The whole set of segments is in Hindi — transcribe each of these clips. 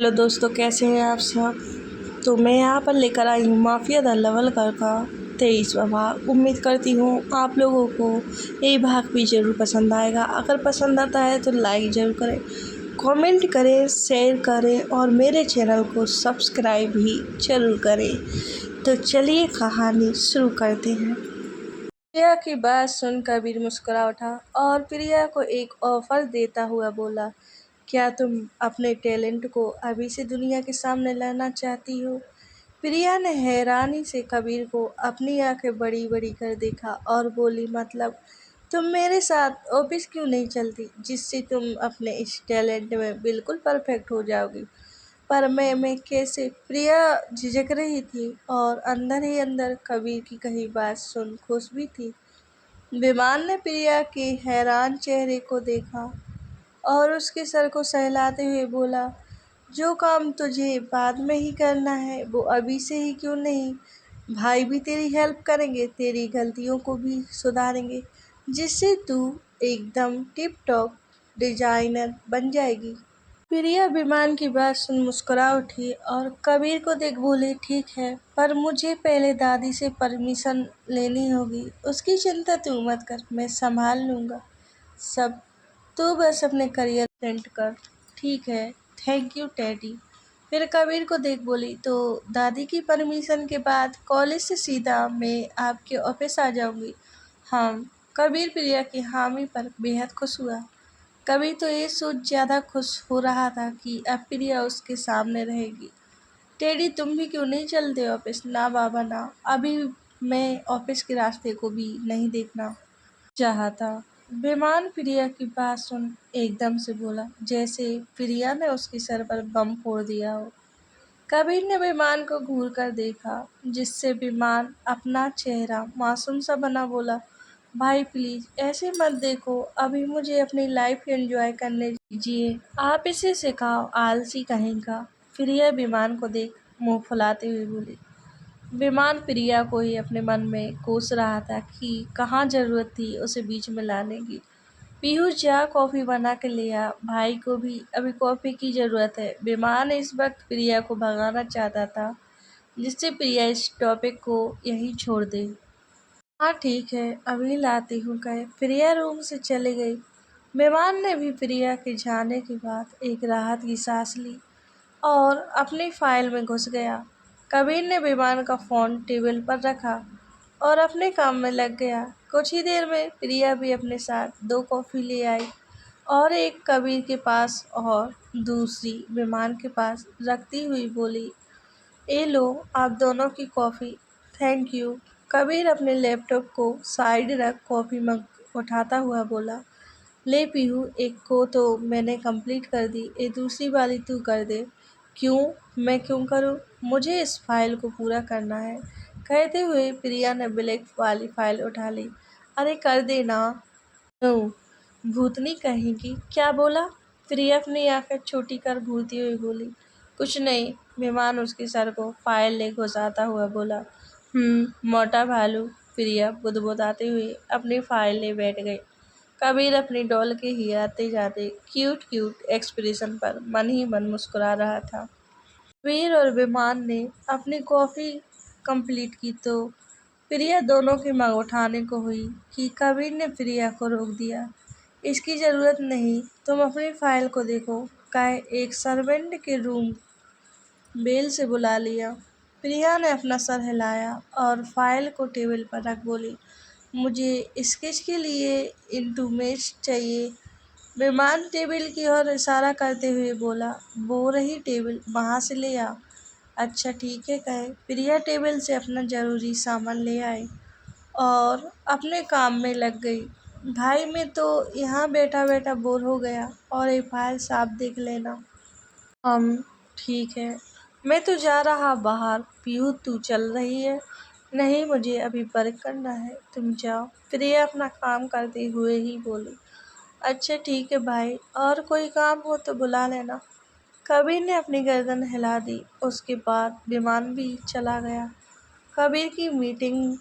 हेलो दोस्तों, कैसे हैं आप सब। तो मैं यहाँ पर लेकर आई हूँ माफिया द लवलकर का 23वां भाग। उम्मीद करती हूँ आप लोगों को ये भाग भी ज़रूर पसंद आएगा। अगर पसंद आता है तो लाइक ज़रूर करें, कमेंट करें, शेयर करें और मेरे चैनल को सब्सक्राइब भी ज़रूर करें। तो चलिए कहानी शुरू करते हैं। प्रिया की बात सुन कबीर मुस्कुरा उठा और प्रिया को एक ऑफर देता हुआ बोला, क्या तुम अपने टैलेंट को अभी से दुनिया के सामने लाना चाहती हो। प्रिया ने हैरानी से कबीर को अपनी आंखें बड़ी बड़ी कर देखा और बोली, मतलब तुम मेरे साथ ऑफिस क्यों नहीं चलती, जिससे तुम अपने इस टैलेंट में बिल्कुल परफेक्ट हो जाओगी। पर मैं कैसे। प्रिया झिझक रही थी और अंदर ही अंदर कबीर की कही बात सुन खुश भी थी। विमान ने प्रिया के हैरान चेहरे को देखा और उसके सर को सहलाते हुए बोला, जो काम तुझे बाद में ही करना है वो अभी से ही क्यों नहीं। भाई भी तेरी हेल्प करेंगे, तेरी गलतियों को भी सुधारेंगे, जिससे तू एकदम टिप टॉप डिजाइनर बन जाएगी। प्रिया विमान की बात सुन मुस्कुरा उठी और कबीर को देख बोली, ठीक है, पर मुझे पहले दादी से परमिशन लेनी होगी। उसकी चिंता तू मत कर, मैं संभाल लूँगा सब। तू बस अपने करियर सेट कर। ठीक है, थैंक यू टैडी। फिर कबीर को देख बोली, तो दादी की परमिशन के बाद कॉलेज से सीधा मैं आपके ऑफिस आ जाऊंगी। हम। कबीर प्रिया की हामी पर बेहद खुश हुआ। कबीर तो ये सोच ज़्यादा खुश हो रहा था कि अब प्रिया उसके सामने रहेगी। टेडी, तुम भी क्यों नहीं चलते ऑफिस। ना बाबा ना, अभी मैं ऑफिस के रास्ते को भी नहीं देखना चाहता। विमान प्रिया की बात सुन एकदम से बोला, जैसे प्रिया ने उसके सर पर बम फोड़ दिया हो। कबीर ने विमान को घूर कर देखा, जिससे विमान अपना चेहरा मासूम सा बना बोला, भाई प्लीज ऐसे मत देखो, अभी मुझे अपनी लाइफ एंजॉय करने दीजिए। आप इसे सिखाओ, आलसी कहेगा। प्रिया विमान को देख मुंह फुलाते हुए बोली। विमान प्रिया को ही अपने मन में कोस रहा था कि कहाँ जरूरत थी उसे बीच में लाने की। पीयूष जा कॉफी बना के ले आ, भाई को भी अभी कॉफी की जरूरत है। विमान इस वक्त प्रिया को भगाना चाहता था, जिससे प्रिया इस टॉपिक को यहीं छोड़ दे। हाँ ठीक है, अभी लाती हूँ कहे प्रिया रूम से चली गई। विमान ने भी प्रिया के जाने के बाद एक राहत की सांस ली और अपनी फाइल में घुस गया। कबीर ने विमान का फ़ोन टेबल पर रखा और अपने काम में लग गया। कुछ ही देर में प्रिया भी अपने साथ 2 कॉफ़ी ले आई और एक कबीर के पास और दूसरी विमान के पास रखती हुई बोली, ए लो आप दोनों की कॉफ़ी। Thank you. कबीर अपने लैपटॉप को साइड रख कॉफ़ी मग उठाता हुआ बोला, ले पीहू, एक को तो मैंने कंप्लीट कर दी, ये दूसरी वाली तू कर दे। क्यों, मैं क्यों करूं, मुझे इस फाइल को पूरा करना है। कहते हुए प्रिया ने ब्लैक वाली फाइल उठा ली। अरे कर दे ना। नो, भूतनी कहेगी। क्या बोला। प्रिया अपनी आंखें छोटी कर घूरती हुई बोली, कुछ नहीं। मेहमान उसके सर को फाइल ले घुसाता हुआ बोला, मोटा भालू। प्रिया बुदबुदाते हुए अपनी फाइल ले बैठ गई। कबीर अपनी डॉल के हिलाते जाते क्यूट क्यूट एक्सप्रेशन पर मन ही मन मुस्कुरा रहा था। कबीर और विमान ने अपनी कॉफ़ी कंप्लीट की तो प्रिया दोनों के मग उठाने को हुई कि कबीर ने प्रिया को रोक दिया। इसकी ज़रूरत नहीं, तुम अपनी फाइल को देखो। कहे एक सर्वेंट के रूम बेल से बुला लिया। प्रिया ने अपना सर हिलाया और फाइल को टेबल पर रख बोली, मुझे स्केच के लिए इंटूमेश चाहिए। विमान टेबल की ओर इशारा करते हुए बोला, वो रही टेबल, वहाँ से ले आ। अच्छा ठीक है, कहे प्रिया टेबल से अपना ज़रूरी सामान ले आई और अपने काम में लग गई। भाई मैं तो यहाँ बैठा बैठा बोर हो गया, और ये फाइल साफ देख लेना। हम। ठीक है, मैं तो जा रहा बाहर। पीहू तू चल रही है। नहीं, मुझे अभी वर्क करना है, तुम जाओ। प्रिया अपना काम करते हुए ही बोली, अच्छा ठीक है भाई, और कोई काम हो तो बुला लेना। कबीर ने अपनी गर्दन हिला दी। उसके बाद विमान भी चला गया। कबीर की मीटिंग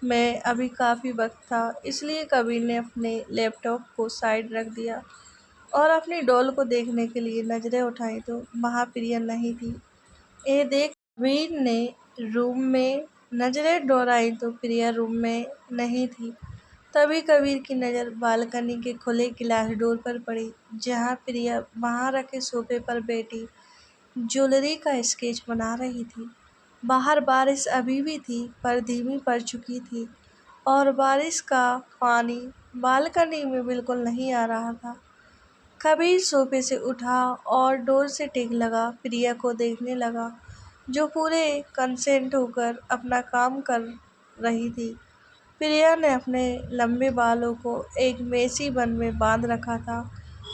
में अभी काफ़ी वक्त था, इसलिए कबीर ने अपने लैपटॉप को साइड रख दिया और अपनी डॉल को देखने के लिए नजरें उठाई तो वहाँ प्रिया नहीं थी। ये देख कबीर ने रूम में नजरें दौड़ाई तो प्रिया रूम में नहीं थी। तभी कबीर की नज़र बालकनी के खुले गिलास डोर पर पड़ी, जहाँ प्रिया वहाँ रखे सोफे पर बैठी ज्वेलरी का स्केच बना रही थी। बाहर बारिश अभी भी थी, पर धीमी पड़ चुकी थी और बारिश का पानी बालकनी में बिल्कुल नहीं आ रहा था। कबीर सोफे से उठा और डोर से टेक लगा प्रिया को देखने लगा, जो पूरे कंसेंट होकर अपना काम कर रही थी। प्रिया ने अपने लंबे बालों को एक मेसी बन में बांध रखा था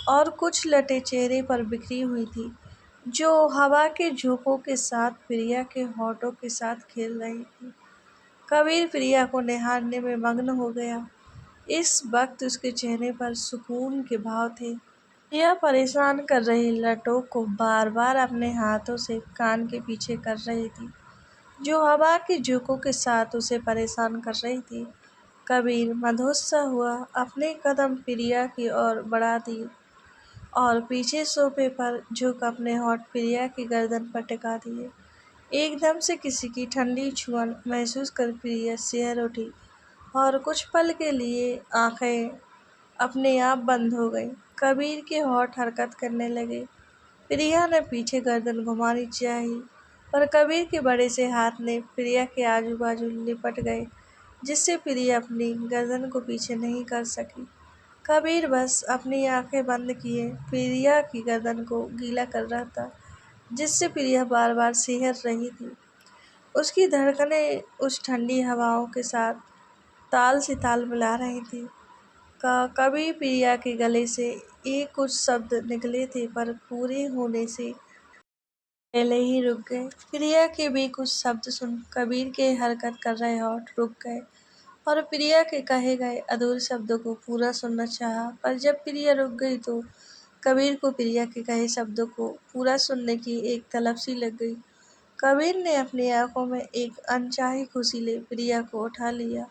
और कुछ लटें चेहरे पर बिखरी हुई थी, जो हवा के झोंकों के साथ प्रिया के होठों के साथ खेल रही थी। कबीर प्रिया को निहारने में मग्न हो गया। इस वक्त उसके चेहरे पर सुकून के भाव थे। यह परेशान कर रही लटों को बार बार अपने हाथों से कान के पीछे कर रही थी, जो हवा के झोंकों के साथ उसे परेशान कर रही थी। कबीर मदहोश सा हुआ, अपने कदम प्रिया की ओर बढ़ा दिए और पीछे सोफे पर झुक अपने होठ प्रिया की गर्दन पर टिका दिए। एकदम से किसी की ठंडी छुअन महसूस कर प्रिया सिहर उठी और कुछ पल के लिए आंखें अपने आप बंद हो गईं। कबीर के होठ हरकत करने लगे। प्रिया ने पीछे गर्दन घुमानी चाही, पर कबीर के बड़े से हाथ ने प्रिया के आजू बाजू लिपट गए, जिससे प्रिया अपनी गर्दन को पीछे नहीं कर सकी। कबीर बस अपनी आंखें बंद किए प्रिया की गर्दन को गीला कर रहा था, जिससे प्रिया बार बार सिहर रही थी। उसकी धड़कनें उस ठंडी हवाओं के साथ ताल से ताल मिला रही थी। कभी प्रिया के गले से एक कुछ शब्द निकले थे, पर पूरे होने से पहले ही रुक गए। प्रिया के भी कुछ शब्द सुन कबीर के हरकत कर रहे होठ रुक गए और प्रिया के कहे गए अधूरे शब्दों को पूरा सुनना चाहा, पर जब प्रिया रुक गई तो कबीर को प्रिया के कहे शब्दों को पूरा सुनने की एक तलब सी लग गई। कबीर ने अपनी आंखों में एक अनचाही खुशी ले प्रिया को उठा लिया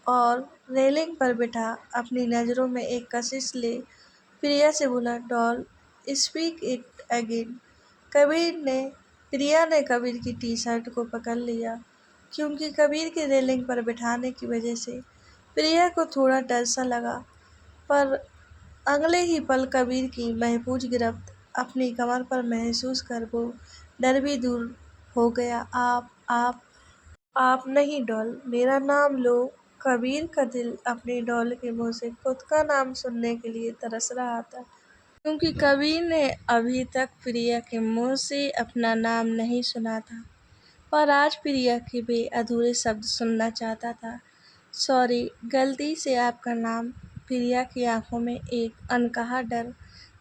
और रेलिंग पर बिठा अपनी नज़रों में एक कशिश ले प्रिया से बोला, डॉल स्पीक इट अगेन। प्रिया ने कबीर की टी शर्ट को पकड़ लिया, क्योंकि कबीर के रेलिंग पर बिठाने की वजह से प्रिया को थोड़ा डर सा लगा, पर अगले ही पल कबीर की महफूज गिरफ्त अपनी कमर पर महसूस कर वो डर भी दूर हो गया। आप नहीं डॉल, मेरा नाम लो। कबीर का दिल अपनी डॉल के मुंह से खुद का नाम सुनने के लिए तरस रहा था, क्योंकि कबीर ने अभी तक प्रिया के मुंह से अपना नाम नहीं सुना था, पर आज प्रिया के भी अधूरे शब्द सुनना चाहता था। सॉरी, गलती से आपका नाम। प्रिया की आंखों में एक अनकहा डर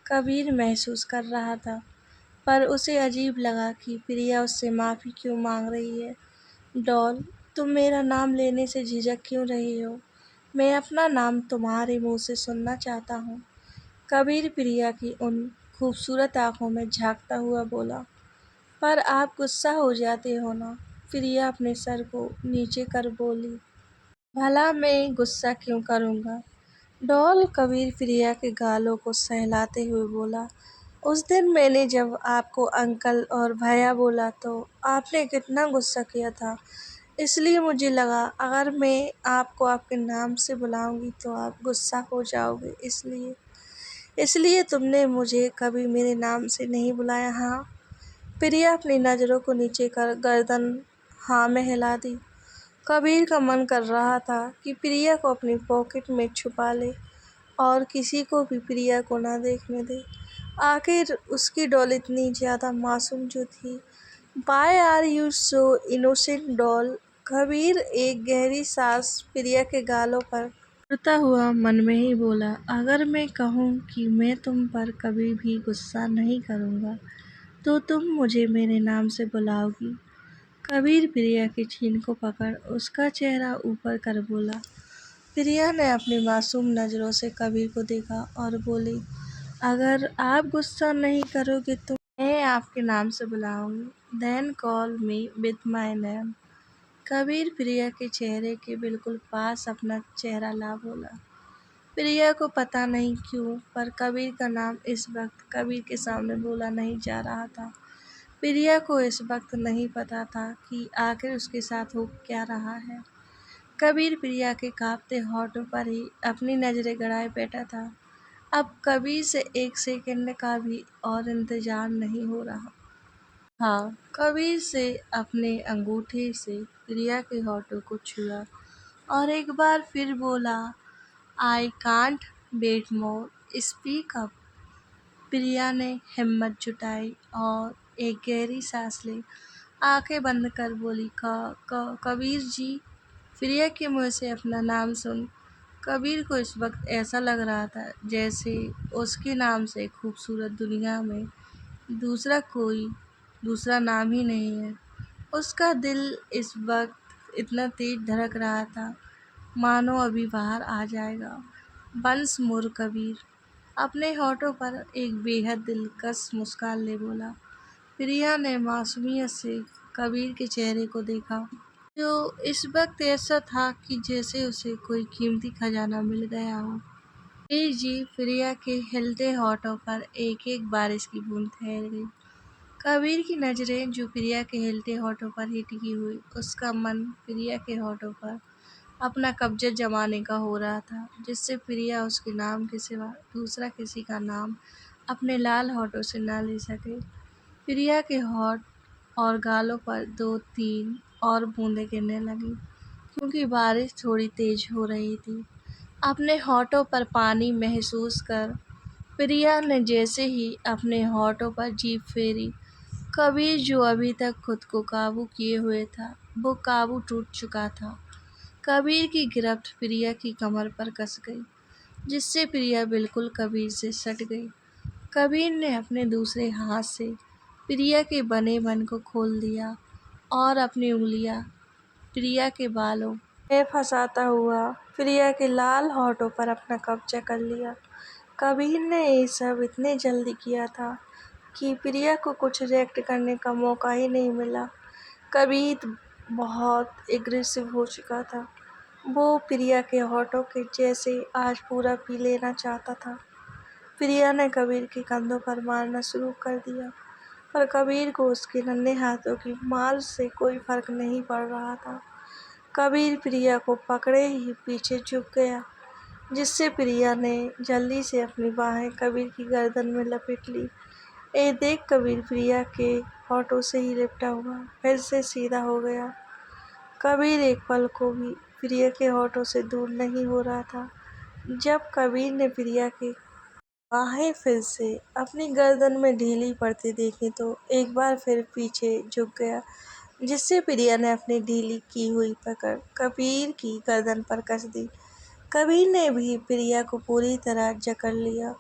कबीर महसूस कर रहा था, पर उसे अजीब लगा कि प्रिया उससे माफ़ी क्यों मांग रही है। डॉल, तुम मेरा नाम लेने से झिझक क्यों रही हो? मैं अपना नाम तुम्हारे मुंह से सुनना चाहता हूँ। कबीर प्रिया की उन खूबसूरत आंखों में झांकता हुआ बोला। पर आप गुस्सा हो जाते हो ना? प्रिया अपने सर को नीचे कर बोली। भला मैं गुस्सा क्यों करूँगा? डॉल, कबीर प्रिया के गालों को सहलाते हुए बोला। उस दिन मैंने जब आपको अंकल और भैया बोला तो आपने कितना गुस्सा किया था, इसलिए मुझे लगा अगर मैं आपको आपके नाम से बुलाऊंगी तो आप गुस्सा हो जाओगे, इसलिए इसलिए तुमने मुझे कभी मेरे नाम से नहीं बुलाया। हाँ? प्रिया अपनी नज़रों को नीचे कर गर्दन हाँ में हिला दी। कबीर का मन कर रहा था कि प्रिया को अपनी पॉकेट में छुपा ले और किसी को भी प्रिया को ना देखने दे। आखिर उसकी डॉल इतनी ज़्यादा मासूम जो थी। Why are you so innocent doll? Kabir एक गहरी सांस प्रिया के गालों पर छोड़ता हुआ मन में ही बोला, अगर मैं कहूँ कि मैं तुम पर कभी भी गुस्सा नहीं करूँगा तो तुम मुझे मेरे नाम से बुलाओगी। कबीर प्रिया की छीन को पकड़ उसका चेहरा ऊपर कर बोला। प्रिया ने अपनी मासूम नज़रों से कबीर को देखा और बोली, अगर आप गुस्सा नहीं करोगे तो मैं आपके नाम से बुलाऊंगी। Then call me with my name. Kabir Priya के चेहरे के बिल्कुल पास अपना चेहरा ला बोला। प्रिया को पता नहीं क्यों पर कबीर का नाम इस वक्त कबीर के सामने बोला नहीं जा रहा था। प्रिया को इस वक्त नहीं पता था कि आखिर उसके साथ हो क्या रहा है। कबीर प्रिया के कांपते होठों पर ही अपनी नजरें गड़ाए बैठा था। अब कबीर से एक सेकंड का भी और इंतजार नहीं हो रहा। हाँ, कबीर से अपने अंगूठे से प्रिया के होठों को छुआ और एक बार फिर बोला, I can't wait more, speak up. Priya ने हिम्मत जुटाई और एक गहरी सांस ली। आंखें बंद कर बोली, कबीर जी। प्रिया के मुंह से अपना नाम सुन कबीर को इस वक्त ऐसा लग रहा था जैसे उसके नाम से खूबसूरत दुनिया में दूसरा कोई दूसरा नाम ही नहीं है। उसका दिल इस वक्त इतना तेज धड़क रहा था मानो अभी बाहर आ जाएगा। बंस मुर कबीर। अपने होठों पर एक बेहद दिलकश मुस्कान ले बोला। प्रिया ने मासूमियत से कबीर के चेहरे को देखा, जो इस वक्त ऐसा था कि जैसे उसे कोई कीमती खजाना मिल गया हो। जी, प्रिया के हिलते होठों पर एक एक बारिश की बूंद ठहर गई। कबीर की नजरें जो प्रिया के हिलते होठों पर ही टिकी हुई, उसका मन प्रिया के होठों पर अपना कब्जा जमाने का हो रहा था, जिससे प्रिया उसके नाम के सिवा दूसरा किसी का नाम अपने लाल होठों से ना ले सके। प्रिया के होठ और गालों पर दो तीन और बूंदें गिरने लगीं, क्योंकि बारिश थोड़ी तेज हो रही थी। अपने होठों पर पानी महसूस कर प्रिया ने जैसे ही अपने होठों पर जीभ फेरी, कबीर जो अभी तक खुद को काबू किए हुए था, वो काबू टूट चुका था। कबीर की गिरफ्त प्रिया की कमर पर कस गई, जिससे प्रिया बिल्कुल कबीर से सट गई। कबीर ने अपने दूसरे हाथ से प्रिया के बने बन को खोल दिया और अपनी उंगलियां प्रिया के बालों में फंसाता हुआ प्रिया के लाल होठों पर अपना कब्जा कर लिया। कबीर ने ये सब इतने जल्दी किया था कि प्रिया को कुछ रिएक्ट करने का मौका ही नहीं मिला। कबीर बहुत एग्रेसिव हो चुका था। वो प्रिया के होठों के जैसे आज पूरा पी लेना चाहता था। प्रिया ने कबीर के कंधों पर मारना शुरू कर दिया, पर कबीर को उसके नन्हे हाथों की मार से कोई फर्क नहीं पड़ रहा था। कबीर प्रिया को पकड़े ही पीछे झुक गया, जिससे प्रिया ने जल्दी से अपनी बाहें कबीर की गर्दन में लपेट ली। ये देख कबीर प्रिया के होठों से ही लिपटा हुआ फिर से सीधा हो गया। कबीर एक पल को भी प्रिया के होठों से दूर नहीं हो रहा था। जब कबीर ने प्रिया के बाहें फिर से अपनी गर्दन में ढीली पड़ती देखी तो एक बार फिर पीछे झुक गया, जिससे प्रिया ने अपनी ढीली की हुई पकड़ कबीर की गर्दन पर कस दी। कबीर ने भी प्रिया को पूरी तरह जकड़ लिया।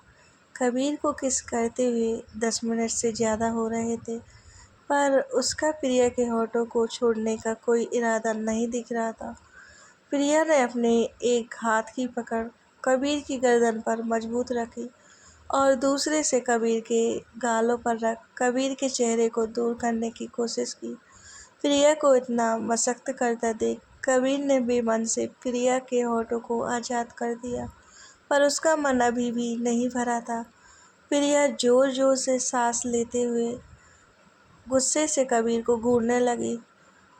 कबीर को किस करते हुए 10 मिनट से ज़्यादा हो रहे थे, पर उसका प्रिया के होठों को छोड़ने का कोई इरादा नहीं दिख रहा था। प्रिया ने अपने एक हाथ की पकड़ कबीर की गर्दन पर मजबूत रखी और दूसरे से कबीर के गालों पर रख कबीर के चेहरे को दूर करने की कोशिश की। प्रिया को इतना मशक्कत करता देख कबीर ने बेमन से प्रिया के होठों को आज़ाद कर दिया, पर उसका मन अभी भी नहीं भरा था। प्रिया जोर जोर से सांस लेते हुए गुस्से से कबीर को घूरने लगी।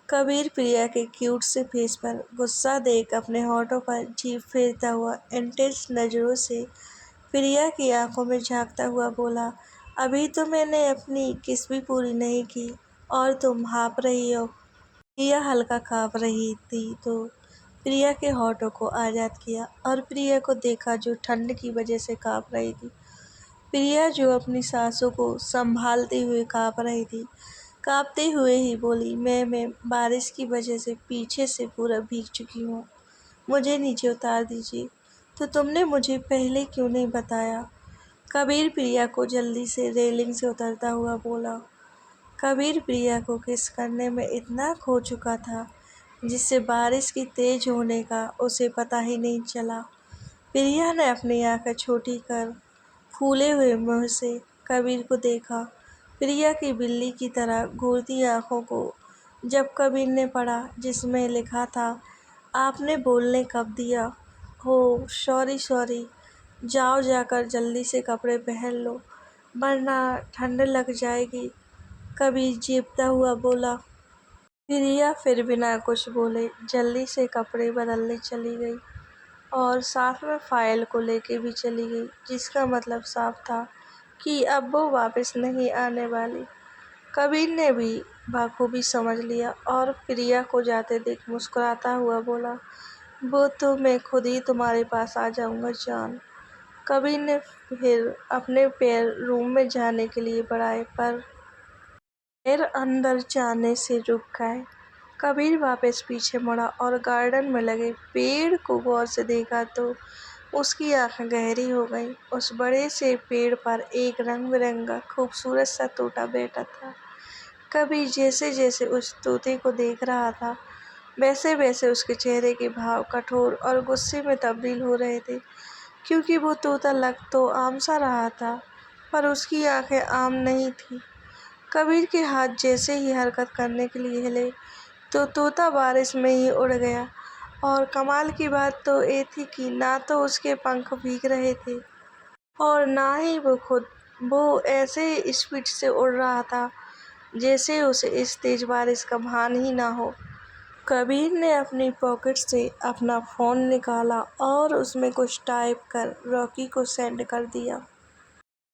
कबीर प्रिया के क्यूट से फेस पर गुस्सा देख अपने होठों पर जीभ फेरता हुआ इंटेंस नज़रों से प्रिया की आंखों में झांकता हुआ बोला, अभी तो मैंने अपनी किस भी पूरी नहीं की और तुम हाँफ रही हो। प्रिया हल्का काँप रही थी तो प्रिया के होठों को आज़ाद किया और प्रिया को देखा जो ठंड की वजह से काँप रही थी। प्रिया जो अपनी सांसों को संभालते हुए काँप रही थी, काँपते हुए ही बोली, मैं बारिश की वजह से पीछे से पूरा भीग चुकी हूँ, मुझे नीचे उतार दीजिए। तो तुमने मुझे पहले क्यों नहीं बताया? कबीर प्रिया को जल्दी से रेलिंग से उतरता हुआ बोला। कबीर प्रिया को किस करने में इतना खो चुका था, जिससे बारिश की तेज होने का उसे पता ही नहीं चला। प्रिया ने अपनी आंखें छोटी कर फूले हुए मुंह से कबीर को देखा। प्रिया की बिल्ली की तरह घूरती आंखों को जब कबीर ने पढ़ा, जिसमें लिखा था, आपने बोलने कब दिया? हो सॉरी सॉरी, जाओ जाकर जल्दी से कपड़े पहन लो वरना ठंड लग जाएगी, कबीर चीखता हुआ बोला। प्रिया फिर बिना कुछ बोले जल्दी से कपड़े बदलने चली गई और साथ में फाइल को लेके भी चली गई, जिसका मतलब साफ था कि अब वो वापस नहीं आने वाली। कबीर ने भी बखूबी समझ लिया और प्रिया को जाते देख मुस्कुराता हुआ बोला, वो तो मैं खुद ही तुम्हारे पास आ जाऊंगा जान। कबीर ने फिर अपने पैर रूम में जाने के लिए बढ़ाए पर पैर अंदर जाने से रुक गए। कबीर वापस पीछे मुड़ा और गार्डन में लगे पेड़ को गौर से देखा तो उसकी आंखें गहरी हो गईं। उस बड़े से पेड़ पर एक रंग बिरंगा खूबसूरत सा तोता बैठा था। कबीर जैसे जैसे उस तोते को देख रहा था वैसे वैसे उसके चेहरे के भाव कठोर और गुस्से में तब्दील हो रहे थे, क्योंकि वो तोता लग तो आम सा रहा था पर उसकी आंखें आम नहीं थी। कबीर के हाथ जैसे ही हरकत करने के लिए हिले तो तोता बारिश में ही उड़ गया और कमाल की बात तो ये थी कि ना तो उसके पंख भीग रहे थे और ना ही वो खुद। वो ऐसे स्पीड से उड़ रहा था जैसे उसे इस तेज बारिश का भान ही ना हो। कबीर ने अपनी पॉकेट से अपना फ़ोन निकाला और उसमें कुछ टाइप कर रॉकी को सेंड कर दिया।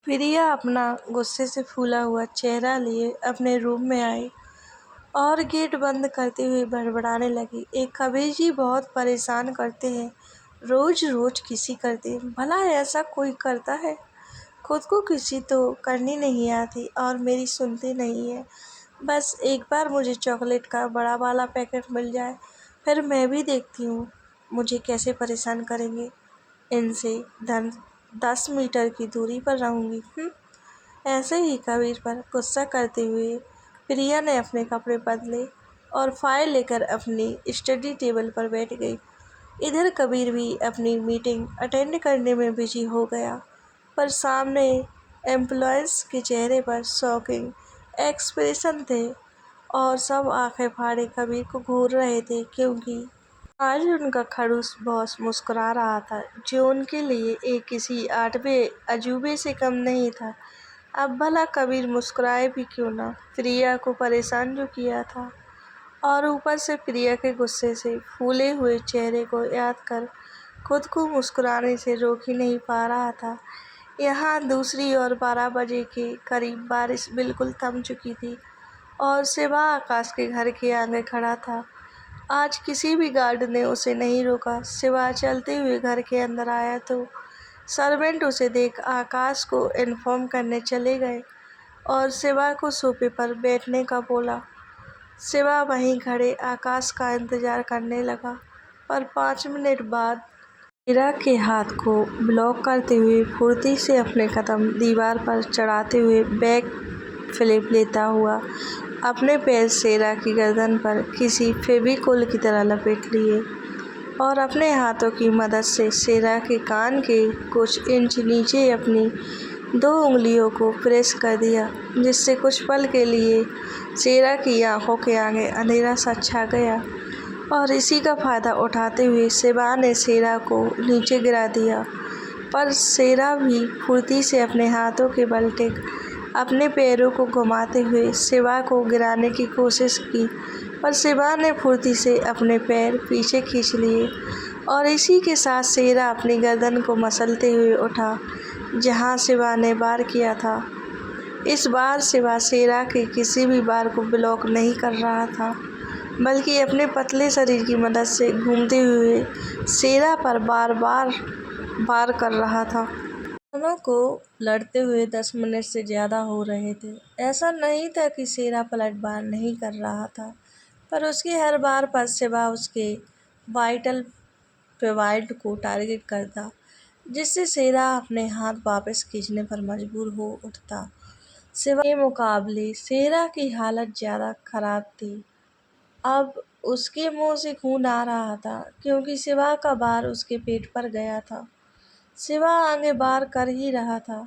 प्रिया अपना गुस्से से फूला हुआ चेहरा लिए अपने रूम में आई और गेट बंद करते हुए बड़बड़ाने लगी, एक कबीर जी बहुत परेशान करते हैं, रोज रोज किसी करते हैं, भला ऐसा कोई करता है? खुद को किसी तो करनी नहीं आती और मेरी सुनती नहीं है। बस एक बार मुझे चॉकलेट का बड़ा वाला पैकेट मिल जाए, फिर मैं भी देखती हूँ मुझे कैसे परेशान करेंगे। इनसे 10 मीटर की दूरी पर रहूँगी। ऐसे ही कबीर पर गुस्सा करते हुए प्रिया ने अपने कपड़े बदले और फाइल लेकर अपनी स्टडी टेबल पर बैठ गई। इधर कबीर भी अपनी मीटिंग अटेंड करने में बिजी हो गया, पर सामने एम्प्लॉयज़ के चेहरे पर शॉकिंग एक्सप्रेशन थे और सब आंखें फाड़े कबीर को घूर रहे थे, क्योंकि आज उनका खड़ूस बॉस मुस्कुरा रहा था जो उनके लिए एक किसी आठवें अजूबे से कम नहीं था। अब भला कबीर मुस्कुराए भी क्यों ना, प्रिया को परेशान जो किया था और ऊपर से प्रिया के गुस्से से फूले हुए चेहरे को याद कर खुद को मुस्कुराने से रोक ही नहीं पा रहा था। यहाँ दूसरी ओर 12 बजे के करीब बारिश बिल्कुल थम चुकी थी और सिवा आकाश के घर के आगे खड़ा था। आज किसी भी गार्ड ने उसे नहीं रोका। सिवा चलते हुए घर के अंदर आया तो सर्वेंट उसे देख आकाश को इन्फॉर्म करने चले गए और सिवा को सोफे पर बैठने का बोला। सिवा वहीं खड़े आकाश का इंतजार करने लगा, पर 5 मिनट बाद मीरा के हाथ को ब्लॉक करते हुए फुर्ती से अपने कदम दीवार पर चढ़ाते हुए बैक फ्लिप लेता हुआ अपने पैर शेरा की गर्दन पर किसी फेविकोल की तरह लपेट लिए और अपने हाथों की मदद से शेरा के कान के कुछ इंच नीचे अपनी 2 उंगलियों को प्रेस कर दिया, जिससे कुछ पल के लिए शेरा की आंखों के आगे अंधेरा सा छा गया और इसी का फायदा उठाते हुए सिवा ने शेरा को नीचे गिरा दिया। पर शेरा भी फुर्ती से अपने हाथों के बल टेक अपने पैरों को घुमाते हुए सिवा को गिराने की कोशिश की, पर सिवा ने फुर्ती से अपने पैर पीछे खींच लिए और इसी के साथ शेरा अपनी गर्दन को मसलते हुए उठा जहां सिवा ने वार किया था। इस बार सिवा शेरा के किसी भी वार को ब्लॉक नहीं कर रहा था, बल्कि अपने पतले शरीर की मदद से घूमते हुए शेरा पर बार बार वार कर रहा था। दोनों को लड़ते हुए 10 मिनट से ज़्यादा हो रहे थे। ऐसा नहीं था कि शेरा पलटवार नहीं कर रहा था, पर उसकी हर बार पर सिवा उसके वाइटल प्वाइंट को टारगेट करता, जिससे शेरा अपने हाथ वापस खींचने पर मजबूर हो उठता। सिवा के मुकाबले शेरा की हालत ज़्यादा खराब थी। अब उसके मुंह से खून आ रहा था क्योंकि सिवा का बार उसके पेट पर गया था। सिवा आगे बार कर ही रहा था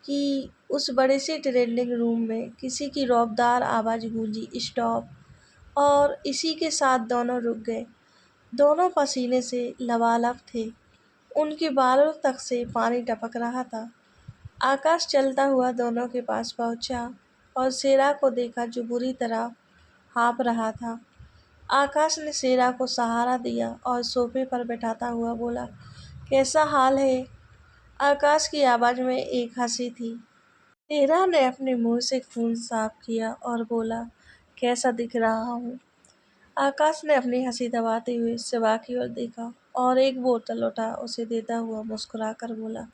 कि उस बड़े से ट्रेनिंग रूम में किसी की रौबदार आवाज़ गूंजी, स्टॉप, और इसी के साथ दोनों रुक गए। दोनों पसीने से लबालब थे उनके बालों तक से पानी टपक रहा था। आकाश चलता हुआ दोनों के पास पहुंचा और शेरा को देखा जो बुरी तरह हाँफ रहा था। आकाश ने शेरा को सहारा दिया और सोफे पर बैठाता हुआ बोला, कैसा हाल है? आकाश की आवाज़ में एक हंसी थी। शेरा ने अपने मुंह से खून साफ किया और बोला, कैसा दिख रहा हूँ? आकाश ने अपनी हंसी दबाते हुए शिवा की ओर देखा और एक बोतल उठा उसे देता हुआ मुस्कुराकर बोला,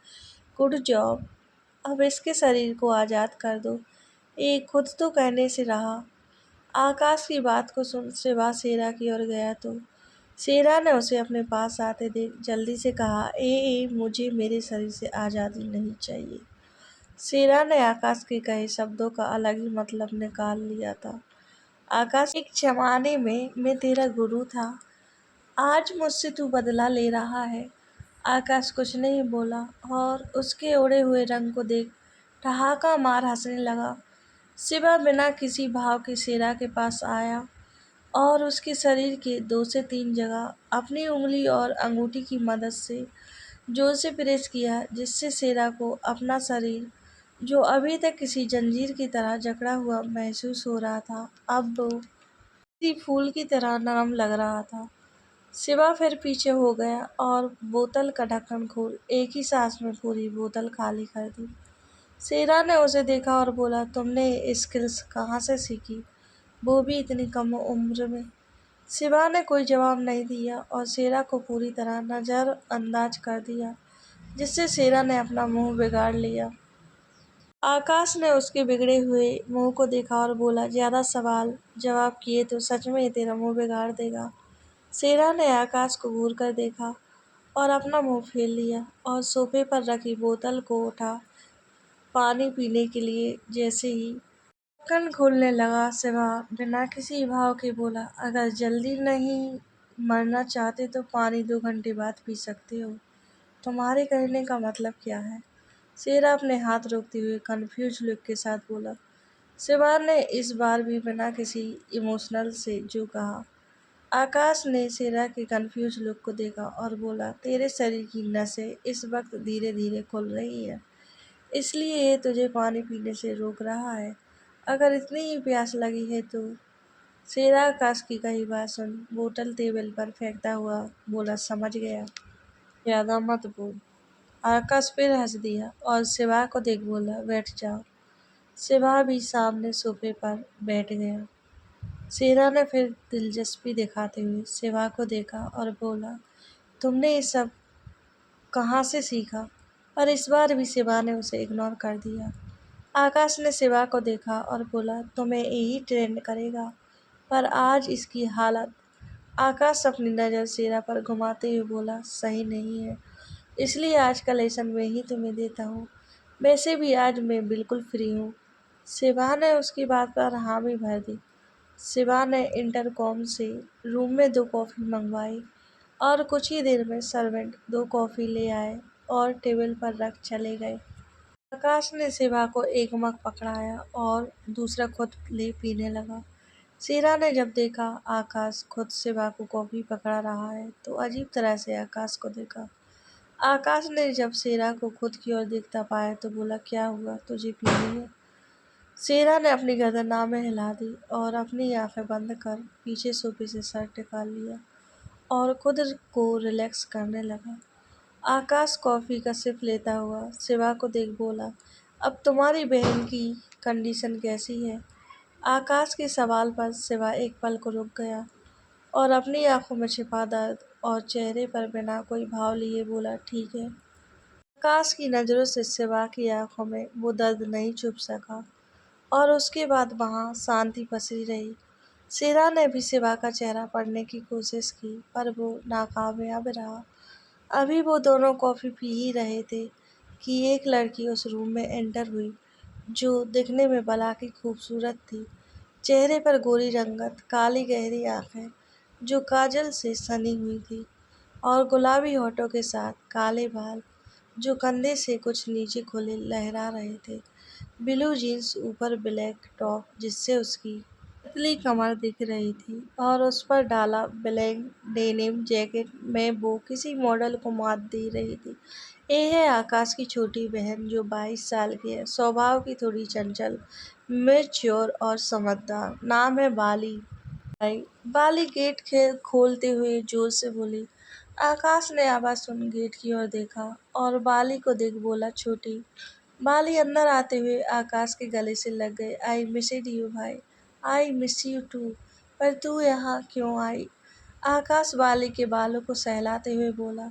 गुड जॉब। अब इसके शरीर को आज़ाद कर दो। ये खुद तो कहने से रहा। आकाश की बात को सुन शिवा शेरा की ओर गया तो शेरा ने उसे अपने पास आते देख जल्दी से कहा, मुझे मेरे शरीर से आज़ादी नहीं चाहिए। शेरा ने आकाश के कहे शब्दों का अलग ही मतलब निकाल लिया था। आकाश, एक ज़माने में मैं तेरा गुरु था, आज मुझसे तू बदला ले रहा है। आकाश कुछ नहीं बोला और उसके उड़े हुए रंग को देख ठहाका मार हंसने लगा। शिवा बिना किसी भाव के शेरा के पास आया और उसके शरीर के 2 से 3 जगह अपनी उंगली और अंगूठी की मदद से जोर से प्रेस किया, जिससे शेरा को अपना शरीर, जो अभी तक किसी जंजीर की तरह जकड़ा हुआ महसूस हो रहा था, अब किसी फूल की तरह नरम लग रहा था। शिवा फिर पीछे हो गया और बोतल का ढक्कन खोल एक ही सांस में पूरी बोतल खाली कर दी। शेरा ने उसे देखा और बोला, तुमने ये स्किल्स कहाँ से सीखी, वो भी इतनी कम उम्र में? शिवा ने कोई जवाब नहीं दिया और शेरा को पूरी तरह नज़रअंदाज कर दिया, जिससे शेरा ने अपना मुंह बिगाड़ लिया। आकाश ने उसके बिगड़े हुए मुंह को देखा और बोला, ज़्यादा सवाल जवाब किए तो सच में ये तेरा मुंह बिगाड़ देगा। शेरा ने आकाश को घूर कर देखा और अपना मुंह फेर लिया और सोफे पर रखी बोतल को उठा पानी पीने के लिए जैसे ही ढक्कन खोलने लगा, शिवा बिना किसी भाव के बोला, अगर जल्दी नहीं मरना चाहते तो पानी 2 घंटे बाद पी सकते हो। तुम्हारे कहने का मतलब क्या है? शेरा अपने हाथ रोकते हुए कंफ्यूज लुक के साथ बोला। शिवा ने इस बार भी बिना किसी इमोशनल से जो कहा। आकाश ने शेरा के कंफ्यूज लुक को देखा और बोला, तेरे शरीर की नसें इस वक्त धीरे धीरे खुल रही हैं, इसलिए ये तुझे पानी पीने से रोक रहा है। अगर इतनी ही प्यास लगी है तो। शेरा आकाश की कही बात सुन बोतल टेबल पर फेंकता हुआ बोला, समझ गया, ज़्यादा मत बोल। आकाश फिर हंस दिया और शिवा को देख बोला, बैठ जाओ। शिवा भी सामने सोफे पर बैठ गया। शेरा ने फिर दिलचस्पी दिखाते हुए शिवा को देखा और बोला, तुमने ये सब कहाँ से सीखा? पर इस बार भी शिवा ने उसे इग्नोर कर दिया। आकाश ने शिवा को देखा और बोला, तुम्हें यही ट्रेंड करेगा, पर आज इसकी हालत। आकाश अपनी नज़र शेरा पर घुमाते हुए बोला, सही नहीं है, इसलिए आज का लेसन मैं ही तुम्हें देता हूँ। वैसे भी आज मैं बिल्कुल फ्री हूँ। शिवा ने उसकी बात पर हामी भर दी। शिवा ने इंटरकॉम से रूम में 2 कॉफ़ी मंगवाई और कुछ ही देर में सर्वेंट 2 कॉफ़ी ले आए और टेबल पर रख चले गए। आकाश ने शिवा को एक मग पकड़ाया और दूसरा खुद ले पीने लगा। शेरा ने जब देखा आकाश खुद शिवा को कॉफ़ी पकड़ा रहा है तो अजीब तरह से आकाश को देखा। आकाश ने जब शेरा को खुद की ओर देखता पाया तो बोला, क्या हुआ, तुझे पीनी है? शेरा ने अपनी गर्दन में हिला दी और अपनी आंखें बंद कर पीछे सोफे से सर टिका लिया और खुद को रिलैक्स करने लगा। आकाश कॉफ़ी का सिप लेता हुआ शिवा को देख बोला, अब तुम्हारी बहन की कंडीशन कैसी है? आकाश के सवाल पर शिवा एक पल को रुक गया और अपनी आंखों में छिपा दर्द और चेहरे पर बिना कोई भाव लिए बोला, ठीक है। आकाश की नज़रों से शिवा की आंखों में वो दर्द नहीं छुप सका और उसके बाद वहाँ शांति पसरी रही। शेरा ने भी शिवा का चेहरा पढ़ने की कोशिश की पर वो नाकामयाब रहा। अभी वो दोनों कॉफ़ी पी ही रहे थे कि एक लड़की उस रूम में एंटर हुई जो दिखने में भला की खूबसूरत थी। चेहरे पर गोरी रंगत, काली गहरी आंखें जो काजल से सनी हुई थी और गुलाबी होठों के साथ काले बाल जो कंधे से कुछ नीचे खुले लहरा रहे थे। ब्लू जीन्स ऊपर ब्लैक टॉप जिससे उसकी पतली कमर दिख रही थी और उस पर डाला ब्लैक डेनिम जैकेट में वो किसी मॉडल को मात दे रही थी। ये है आकाश की छोटी बहन जो 22 साल की है, स्वभाव की थोड़ी चंचल, मैच्योर और समझदार। नाम है बाली। भाई बाली गेट खोलते हुए जोर से बोली। आकाश ने आवाज सुन गेट की ओर देखा और बाली को देख बोला, छोटी। बाली अंदर आते हुए आकाश के गले से लग गए। आई मिस यू भाई, आई मिस यू टू। पर तू यहाँ क्यों आई? आकाश बाली के बालों को सहलाते हुए बोला,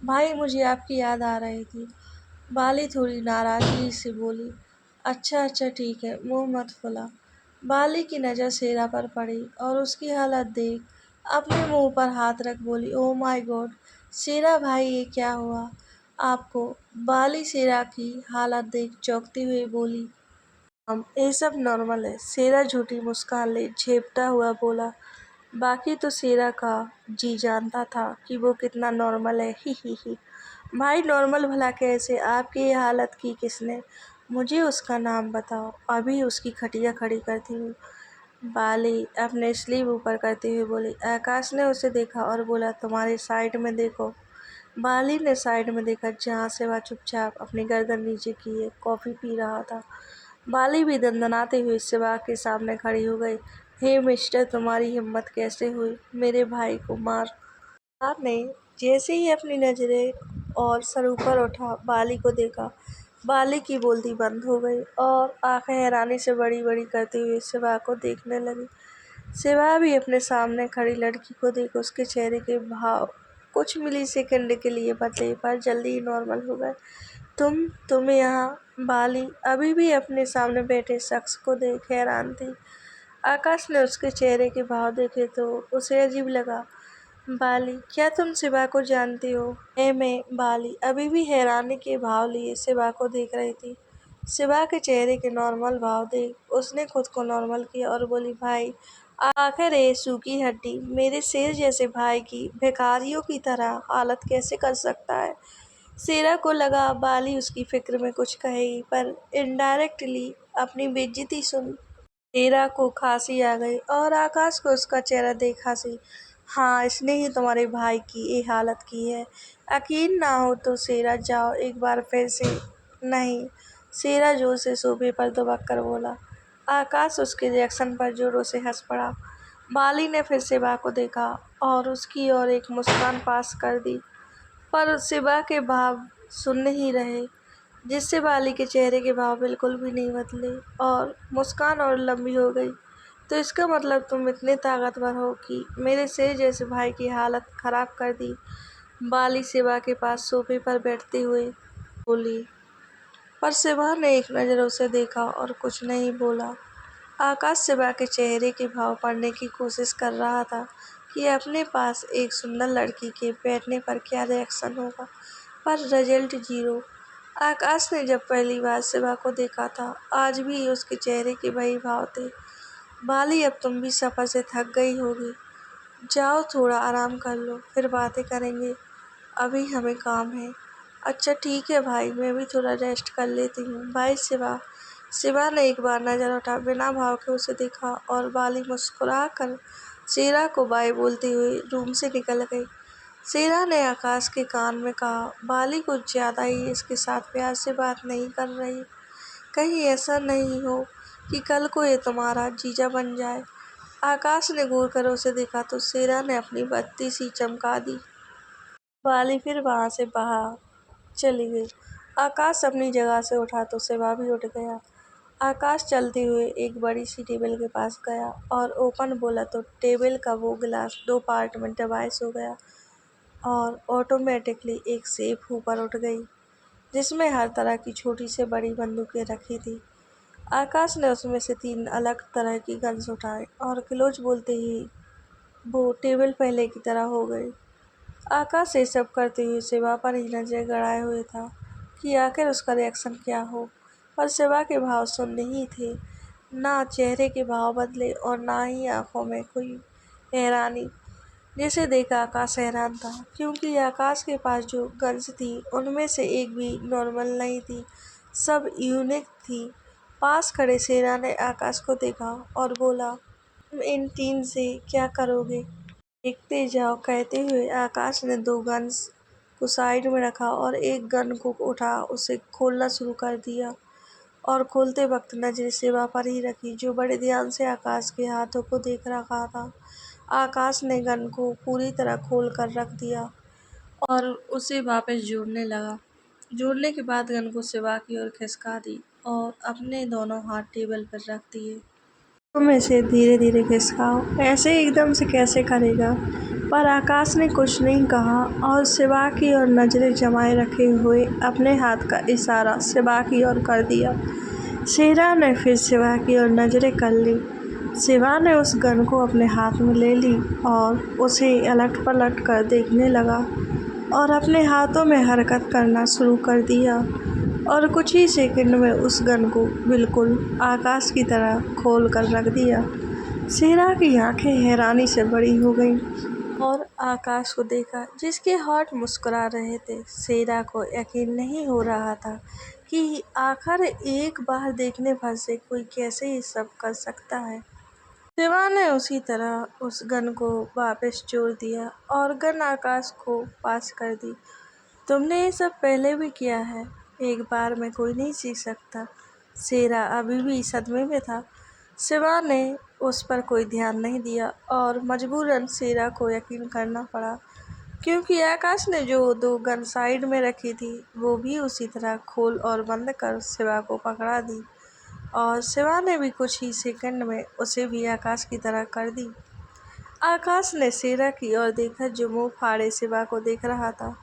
भाई मुझे आपकी याद आ रही थी। बाली थोड़ी नाराजगी से बोली, अच्छा अच्छा ठीक है, मुंह मत फुला। बाली की नज़र सेरा पर पड़ी और उसकी हालत देख अपने मुंह पर हाथ रख बोली, ओह माय गॉड सेरा भाई, ये क्या हुआ आपको? बाली सेरा की हालत देख चौंकते हुए बोली, हम ये सब नॉर्मल है। सेरा झूठी मुस्कान ले झेपटा हुआ बोला, बाकी तो सेरा का जी जानता था कि वो कितना नॉर्मल है, ही। भाई नॉर्मल भला कैसे? आपकी ये हालत की किसने? मुझे उसका नाम बताओ, अभी उसकी खटिया खड़ी करती हूँ। बाली अपने स्लीव ऊपर करते हुए बोली। आकाश ने उसे देखा और बोला, तुम्हारे साइड में देखो। बाली ने साइड में देखा जहाँ से वह चुपचाप अपनी गर्दन नीचे किए कॉफी पी रहा था। बाली भी दंदनाते हुए सिवा के सामने खड़ी हो गई। हे मिस्टर, तुम्हारी हिम्मत कैसे हुई मेरे भाई को मार? ने जैसे ही अपनी नजरें और सर ऊपर उठा बाली को देखा, बाली की बोलती बंद हो गई और आंखें हैरानी से बड़ी बड़ी करते हुए सिवा को देखने लगी। सिवा भी अपने सामने खड़ी लड़की को देख उसके चेहरे के भाव कुछ मिलीसेकंड के लिए बदले पर जल्दी ही नॉर्मल हो गए। तुम यहाँ? बाली अभी भी अपने सामने बैठे शख्स को देख हैरान थी। आकाश ने उसके चेहरे के भाव देखे तो उसे अजीब लगा। बाली, क्या तुम सिवा को जानती हो? मैं बाली अभी भी हैरानी के भाव लिए सिवा को देख रही थी। सिवा के चेहरे के नॉर्मल भाव देख उसने खुद को नॉर्मल किया और बोली, भाई आखिर ये सूखी हड्डी मेरे शेर जैसे भाई की भिखारियों की तरह हालत कैसे कर सकता है? सेरा को लगा बाली उसकी फिक्र में कुछ कहेगी पर इनडायरेक्टली अपनी बेइज्जती सुन सेरा को खांसी आ गई और आकाश को उसका चेहरा देख हंसी। हाँ, इसने ही तुम्हारे भाई की ये हालत की है। यकीन ना हो तो सेरा जाओ एक बार फिर से। नहीं, सेरा जोर से सोफे पर दुबक कर बोला। आकाश उसके रिएक्शन पर जोरों से हंस पड़ा। बाली ने फिर सिवा को देखा और उसकी ओर एक मुस्कान पास कर दी पर सिवा के भाव सुन ही रहे, जिससे बाली के चेहरे के भाव बिल्कुल भी नहीं बदले और मुस्कान और लंबी हो गई। तो इसका मतलब तुम इतने ताकतवर हो कि मेरे शेर जैसे भाई की हालत खराब कर दी? बाली सिवा के पास सोफे पर बैठते हुए बोली। पर सिवा ने एक नज़र उसे देखा और कुछ नहीं बोला। आकाश सिवा के चेहरे के भाव पढ़ने की कोशिश कर रहा था कि अपने पास एक सुंदर लड़की के बैठने पर क्या रिएक्शन होगा, पर रिजल्ट जीरो। आकाश ने जब पहली बार सिवा को देखा था, आज भी उसके चेहरे के वही भाव थे। बाली, अब तुम भी सफ़र से थक गई होगी, जाओ थोड़ा आराम कर लो, फिर बातें करेंगे, अभी हमें काम है। अच्छा ठीक है भाई, मैं भी थोड़ा रेस्ट कर लेती हूँ, बाय सिवा। सिवा ने एक बार नज़र उठा बिना भाव के उसे देखा और बाली मुस्कुरा कर सेरा को बाय बोलते हुए रूम से निकल गई। सेरा ने आकाश के कान में कहा, बाली कुछ ज़्यादा ही इसके साथ प्यार से बात नहीं कर रही, कहीं ऐसा नहीं हो कि कल को ये तुम्हारा जीजा बन जाए। आकाश ने घूर कर उसे देखा तो सेरा ने अपनी बत्ती सी चमका दी। बाली फिर वहाँ से बाहर चली गई। आकाश अपनी जगह से उठा तो सिवा भी उठ गया। आकाश चलते हुए एक बड़ी सी टेबल के पास गया और ओपन बोला तो टेबल का वो गिलास 2 पार्ट में डिवाइड हो गया और ऑटोमेटिकली एक सेफ ऊपर उठ गई जिसमें हर तरह की छोटी से बड़ी बंदूकें रखी थी। आकाश ने उसमें से 3 अलग तरह की गन्स उठाए और क्लोज बोलते ही वो टेबल पहले की तरह हो गई। आकाश ये सब करते हुए सिवा पर ही नजर गड़ाए हुए था कि आखिर उसका रिएक्शन क्या हो, पर सिवा के भाव सुनने ही थे। ना चेहरे के भाव बदले और ना ही आंखों में कोई हैरानी। जिसे देखा आकाश हैरान था क्योंकि आकाश के पास जो गन्स थी उनमें से एक भी नॉर्मल नहीं थी, सब यूनिक थी। पास खड़े सेना ने आकाश को देखा और बोला, तुम इन 3 से क्या करोगे? देखते जाओ, कहते हुए आकाश ने 2 गन्स को साइड में रखा और एक गन को उठा उसे खोलना शुरू कर दिया और खोलते वक्त नजरें शिवा पर ही रखी, जो बड़े ध्यान से आकाश के हाथों को देख रहा था। आकाश ने गन को पूरी तरह खोल कर रख दिया और उसे वापस जोड़ने लगा। जोड़ने के बाद गन को शिवा की ओर खिसका दी और अपने दोनों हाथ टेबल पर रख दिए। तुम इसे धीरे धीरे खिसकाओ, ऐसे एकदम से कैसे करेगा? पर आकाश ने कुछ नहीं कहा और शिवा की ओर नजरें जमाए रखे हुए अपने हाथ का इशारा शिवा की ओर कर दिया। शेरा ने फिर शिवा की ओर नजरें कर ली। शिवा ने उस गन को अपने हाथ में ले ली और उसे अलट पलट कर देखने लगा और अपने हाथों में हरकत करना शुरू कर दिया और कुछ ही सेकंड में उस गन को बिल्कुल आकाश की तरह खोल कर रख दिया। शेरा की आंखें हैरानी से बड़ी हो गईं और आकाश को देखा, जिसके होंठ मुस्कुरा रहे थे। शेरा को यकीन नहीं हो रहा था कि आखिर एक बार देखने भर से कोई कैसे ये सब कर सकता है। शिवा ने उसी तरह उस गन को वापस जोड़ दिया और गन आकाश को पास कर दी। तुमने ये सब पहले भी किया है, एक बार में कोई नहीं सीख सकता। शेरा अभी भी सदमे में था। शिवा ने उस पर कोई ध्यान नहीं दिया और मजबूरन शेरा को यकीन करना पड़ा, क्योंकि आकाश ने जो 2 गन साइड में रखी थी वो भी उसी तरह खोल और बंद कर शिवा को पकड़ा दी और शिवा ने भी कुछ ही सेकंड में उसे भी आकाश की तरह कर दी। आकाश ने शेरा की ओर देखा, जो मुंह फाड़े शिवा को देख रहा था।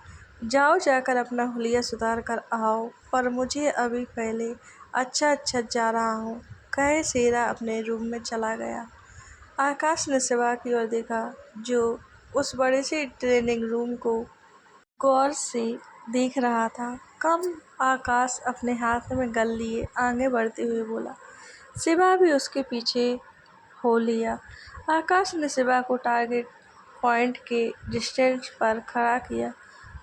जाओ, जाकर अपना हुलिया सुधार कर आओ, पर मुझे अभी पहले अच्छा जा रहा हूँ, कहे शेरा अपने रूम में चला गया। आकाश ने शिवा की ओर देखा, जो उस बड़े से ट्रेनिंग रूम को गौर से देख रहा था। कम आकाश अपने हाथ में गन लिए आगे बढ़ते हुए बोला। शिवा भी उसके पीछे हो लिया। आकाश ने शिवा को टारगेट पॉइंट के डिस्टेंस पर खड़ा किया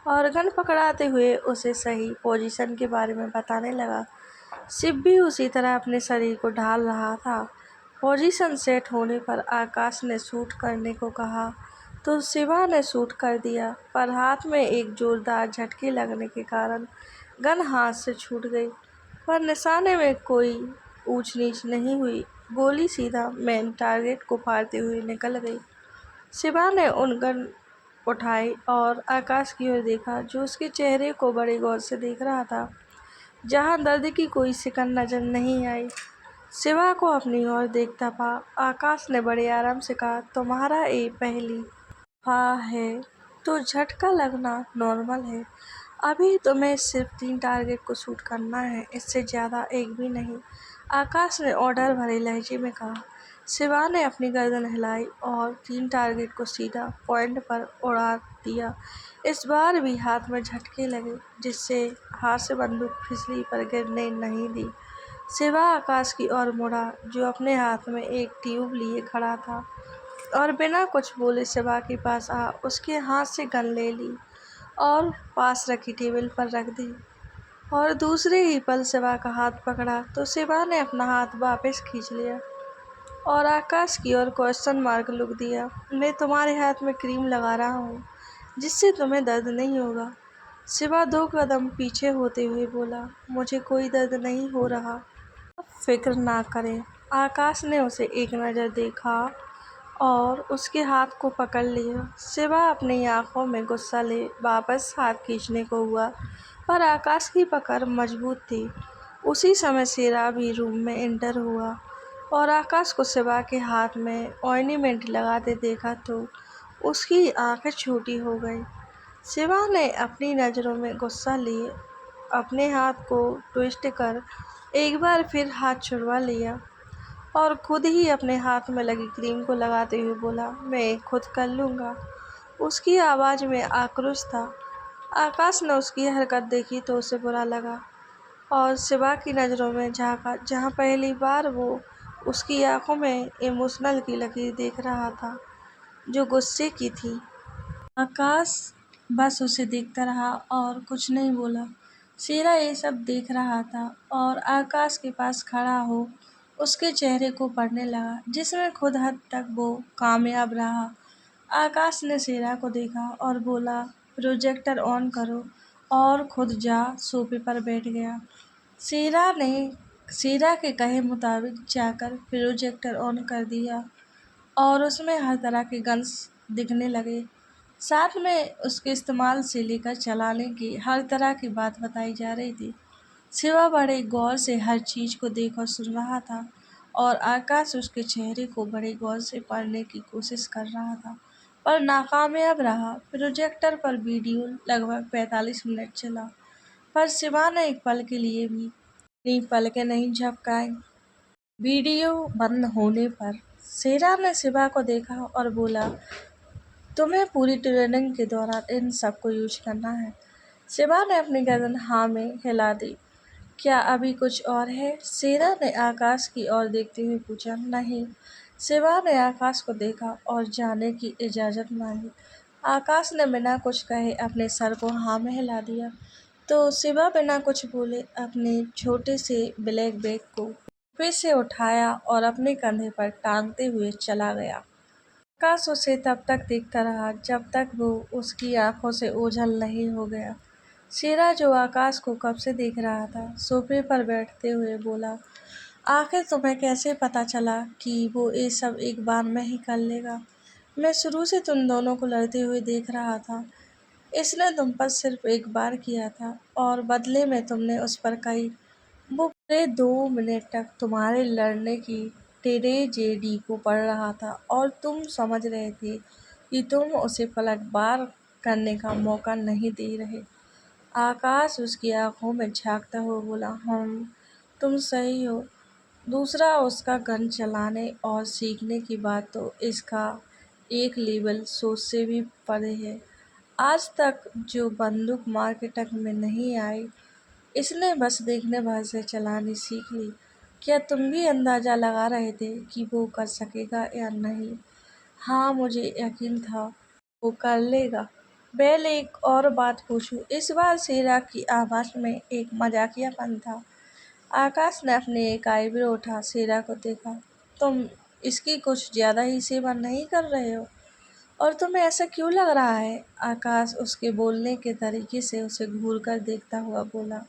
और गन पकड़ाते हुए उसे सही पोजीशन के बारे में बताने लगा। शिव भी उसी तरह अपने शरीर को ढाल रहा था। पोजीशन सेट होने पर आकाश ने शूट करने को कहा तो शिवा ने शूट कर दिया, पर हाथ में एक जोरदार झटके लगने के कारण गन हाथ से छूट गई, पर निशाने में कोई ऊंच नीच नहीं हुई। गोली सीधा मेन टारगेट को फाड़ते हुए निकल गई। शिवा ने उन गन उठाई और आकाश की ओर देखा, जो उसके चेहरे को बड़े गौर से देख रहा था, जहां दर्द की कोई सिकन नजर नहीं आई। शिवा को अपनी ओर देखता पा आकाश ने बड़े आराम से कहा, तुम्हारा ये पहली दफा है तो झटका लगना नॉर्मल है। अभी तुम्हें सिर्फ 3 टारगेट को शूट करना है, इससे ज़्यादा एक भी नहीं, आकाश ने ऑर्डर भरे लहजे में कहा। शिवा ने अपनी गर्दन हिलाई और 3 टारगेट को सीधा पॉइंट पर उड़ा दिया। इस बार भी हाथ में झटके लगे, जिससे हाथ से बंदूक फिसली पर गिरने नहीं दी। शिवा आकाश की ओर मुड़ा, जो अपने हाथ में एक ट्यूब लिए खड़ा था, और बिना कुछ बोले शिवा के पास आ उसके हाथ से गन ले ली और पास रखी टेबल पर रख दी और दूसरे ही पल शिवा का हाथ पकड़ा तो शिवा ने अपना हाथ वापस खींच लिया और आकाश की ओर क्वेश्चन मार्क लुक दिया। मैं तुम्हारे हाथ में क्रीम लगा रहा हूँ, जिससे तुम्हें दर्द नहीं होगा। शिवा 2 कदम पीछे होते हुए बोला, मुझे कोई दर्द नहीं हो रहा, फिक्र ना करें। आकाश ने उसे एक नज़र देखा और उसके हाथ को पकड़ लिया। शिवा अपनी आंखों में गुस्सा ले वापस हाथ खींचने को हुआ, पर आकाश की पकड़ मजबूत थी। उसी समय शेरा भी रूम में एंटर हुआ और आकाश को शिवा के हाथ में ऑइंटमेंट लगाते देखा तो उसकी आंखें छोटी हो गई। शिवा ने अपनी नज़रों में गुस्सा लिए अपने हाथ को ट्विस्ट कर एक बार फिर हाथ छुड़वा लिया और खुद ही अपने हाथ में लगी क्रीम को लगाते हुए बोला, मैं खुद कर लूँगा। उसकी आवाज़ में आक्रोश था। आकाश ने उसकी हरकत देखी तो उसे बुरा लगा और शिवा की नज़रों में झांका, जहाँ पहली बार वो उसकी आंखों में इमोशनल की लकीर देख रहा था, जो गुस्से की थी। आकाश बस उसे देखता रहा और कुछ नहीं बोला। शेरा ये सब देख रहा था और आकाश के पास खड़ा हो उसके चेहरे को पढ़ने लगा, जिसमें खुद हद तक वो कामयाब रहा। आकाश ने सेरा को देखा और बोला, प्रोजेक्टर ऑन करो, और खुद जा सोफे पर बैठ गया। सेरा ने सेरा के कहे मुताबिक जाकर प्रोजेक्टर ऑन कर दिया और उसमें हर तरह के गन्स दिखने लगे। साथ में उसके इस्तेमाल से लेकर चलाने की हर तरह की बात बताई जा रही थी। शिवा बड़े गौर से हर चीज को देख और सुन रहा था और आकाश उसके चेहरे को बड़े गौर से पढ़ने की कोशिश कर रहा था, पर नाकामयाब रहा। प्रोजेक्टर पर वीडियो लगभग 45 मिनट चला, पर शिवा ने एक पल के लिए भी अपनी पलकें नहीं झपकाई। वीडियो बंद होने पर सेरा ने शिवा को देखा और बोला, तुम्हें पूरी ट्रेनिंग के दौरान इन सबको यूज करना है। शिवा ने अपनी गर्दन हाँ में हिला दी। क्या अभी कुछ और है? सेरा ने आकाश की ओर देखते हुए पूछा। नहीं। शिवा ने आकाश को देखा और जाने की इजाजत मांगी। आकाश ने बिना कुछ कहे अपने सर को हाँ में हिला दिया, तो शिवा बिना कुछ बोले अपने छोटे से ब्लैक बैग को सोफे से उठाया और अपने कंधे पर टांगते हुए चला गया। आकाश उसे तब तक देखता रहा जब तक वो उसकी आंखों से ओझल नहीं हो गया। शेरा, जो आकाश को कब से देख रहा था, सोफे पर बैठते हुए बोला, आखिर तुम्हें कैसे पता चला कि वो ये सब एक बार में ही कर लेगा? मैं शुरू से तुम दोनों को लड़ते हुए देख रहा था। इसने तुम पर सिर्फ एक बार किया था और बदले में तुमने उस पर कई। वो पूरे 2 मिनट तक तुम्हारे लड़ने की ट्रेजेडी को पढ़ रहा था और तुम समझ रहे थे कि तुम उसे पलटवार करने का मौका नहीं दे रहे। आकाश उसकी आंखों में झांकता हुआ बोला, तुम सही हो। दूसरा, उसका गन चलाने और सीखने की बात तो इसका एक लेवल सोच से भी परे है। आज तक जो बंदूक मार्केट में नहीं आई, इसने बस देखने भर से चलानी सीख ली। क्या तुम भी अंदाजा लगा रहे थे कि वो कर सकेगा या नहीं? हाँ, मुझे यकीन था वो कर लेगा। बेल, एक और बात पूछूं? इस बार शेरा की आवाज में एक मजाकियापन था। आकाश ने अपने एक आईब्रो उठा शेरा को देखा। तुम इसकी कुछ ज्यादा ही सेवा नहीं कर रहे हो? और तुम्हें ऐसा क्यों लग रहा है? आकाश उसके बोलने के तरीके से उसे घूर कर देखता हुआ बोला,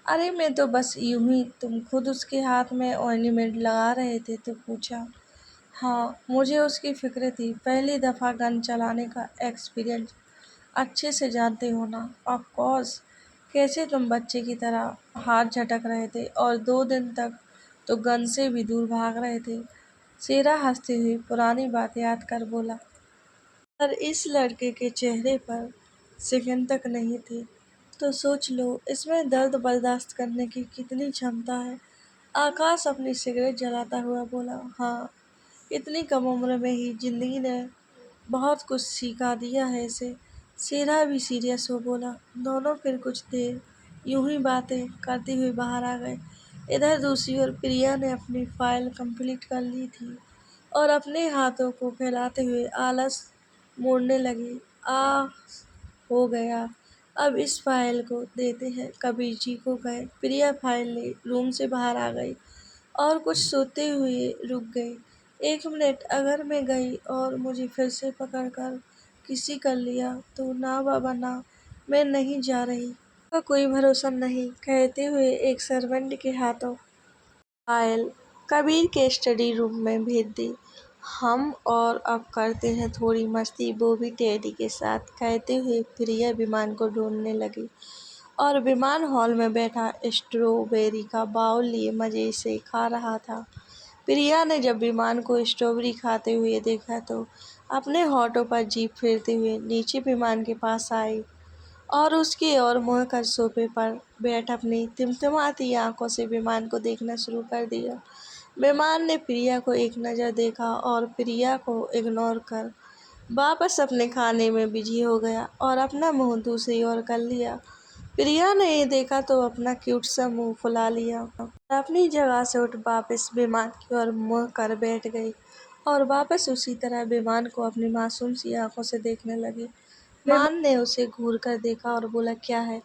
अरे मैं तो बस यूं ही, तुम खुद उसके हाथ में ऑर्नामेंट लगा रहे थे तो पूछा। हाँ, मुझे उसकी फिक्र थी। पहली दफ़ा गन चलाने का एक्सपीरियंस अच्छे से जानते हो ना? Of course. कैसे तुम बच्चे की तरह हाथ झटक रहे थे और 2 दिन तक तो गन से भी दूर भाग रहे थे। शेरा हंसते हुए पुरानी बात याद कर बोला, पर इस लड़के के चेहरे पर सेकंड तक नहीं थे। तो सोच लो इसमें दर्द बर्दाश्त करने की कितनी क्षमता है। आकाश अपनी सिगरेट जलाता हुआ बोला, हाँ, इतनी कम उम्र में ही जिंदगी ने बहुत कुछ सिखा दिया है इसे। शेरा भी सीरियस हो बोला। दोनों फिर कुछ देर यूं ही बातें करते हुए बाहर आ गए। इधर दूसरी ओर प्रिया ने अपनी फाइल कंप्लीट कर ली थी और अपने हाथों को फैलाते हुए आलस मोड़ने लगी। हो गया, अब इस फाइल को देते हैं। कबीर जी को गए। प्रिया फाइल ले रूम से बाहर आ गई और कुछ सोते हुए रुक गई। 1 मिनट, अगर मैं गई और मुझे फिर से पकड़ कर किसी कर लिया तो? ना बाबा ना, मैं नहीं जा रही। का कोई भरोसा नहीं, कहते हुए एक सर्वेंट के हाथों फाइल कबीर के स्टडी रूम में भेज दी। हम और अब करते हैं थोड़ी मस्ती, वो भी टेडी के साथ, कहते हुए प्रिया विमान को ढूंढने लगी और विमान हॉल में बैठा स्ट्रॉबेरी का बाउल लिए मजे से खा रहा था। प्रिया ने जब विमान को स्ट्रॉबेरी खाते हुए देखा तो अपने होठों पर जीभ फेरते हुए नीचे विमान के पास आई और उसकी ओर मुँह कर सोफे पर बैठ अपनी टिमटिमाती आंखों से विमान को देखना शुरू कर दिया। विमान ने प्रिया को एक नज़र देखा और प्रिया को इग्नोर कर वापस अपने खाने में बिजी हो गया और अपना मुंह दूसरी ओर कर लिया। प्रिया ने ये देखा तो अपना क्यूट सा मुंह फुला लिया और अपनी जगह से उठ वापस विमान की ओर मुँह कर बैठ गई और वापस उसी तरह विमान को अपनी मासूम सी आंखों से देखने लगी। मान ने उसे घूर कर देखा और बोला, क्या है?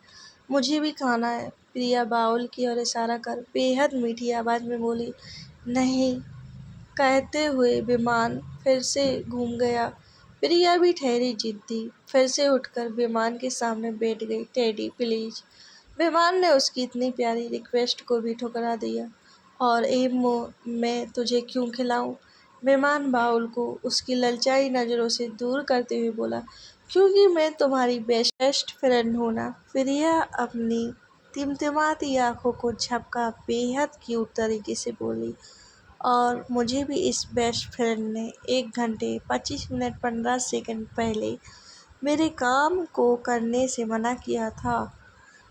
मुझे भी खाना है। प्रिया बाउल की ओर इशारा कर बेहद मीठी आवाज में बोली, नहीं कहते हुए विमान फिर से घूम गया। प्रिया भी ठहरी जिद्दी, फिर से उठकर विमान के सामने बैठ गई। Teddy please. विमान ने उसकी इतनी प्यारी रिक्वेस्ट को भी ठुकरा दिया। और मैं तुझे क्यों खिलाऊं? विमान बाउल को उसकी ललचाई नजरों से दूर करते हुए बोला, क्योंकि मैं तुम्हारी बेस्ट फ्रेंड हूं ना। प्रिया अपनी टिमटिमाती आंखों को झपका बेहद क्यूट तरीके से बोली, और मुझे भी इस बेस्ट फ्रेंड ने 1 घंटे 25 मिनट 15 सेकंड पहले मेरे काम को करने से मना किया था।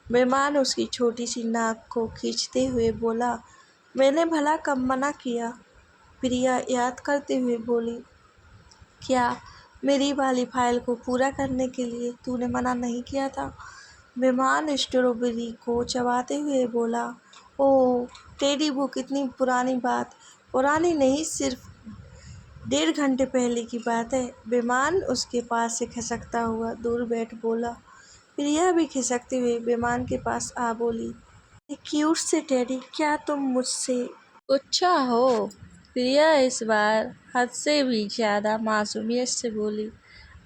मेहमान उसकी छोटी सी नाक को खींचते हुए बोला, मैंने भला कब मना किया? प्रिया याद करते हुए बोली, क्या मेरी वाली फाइल को पूरा करने के लिए तूने मना नहीं किया था? मेहमान स्ट्रॉबेरी को चबाते हुए बोला, ओह टेडी, वो कितनी पुरानी बात। पुरानी नहीं, सिर्फ 1.5 घंटे पहले की बात है। विमान उसके पास से खिसकता हुआ दूर बैठ बोला। प्रिया भी खिसकते हुए विमान के पास आ बोली, क्यूट से टेडी, क्या तुम मुझसे गुस्सा हो? प्रिया इस बार हद से भी ज्यादा मासूमियत से बोली,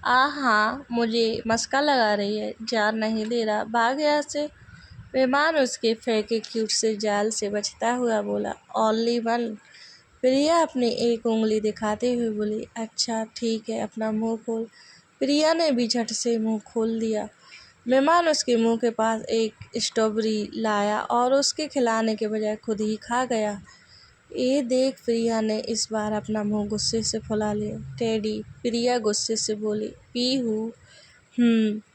हाँ, मुझे मस्का लगा रही है, जान नहीं दे रहा, भाग यहाँ से। मेहमान उसके फेंके क्यूट से जाल से बचता हुआ बोला, ओनली वन। प्रिया अपनी एक उंगली दिखाते हुए बोली, अच्छा ठीक है, अपना मुंह खोल। प्रिया ने भी झट से मुंह खोल दिया। मेहमान उसके मुंह के पास एक स्ट्रॉबेरी लाया और उसके खिलाने के बजाय खुद ही खा गया। ये देख प्रिया ने इस बार अपना मुंह गुस्से से फुला लिया। टेडी, प्रिया गुस्से से बोली, पी हूँ।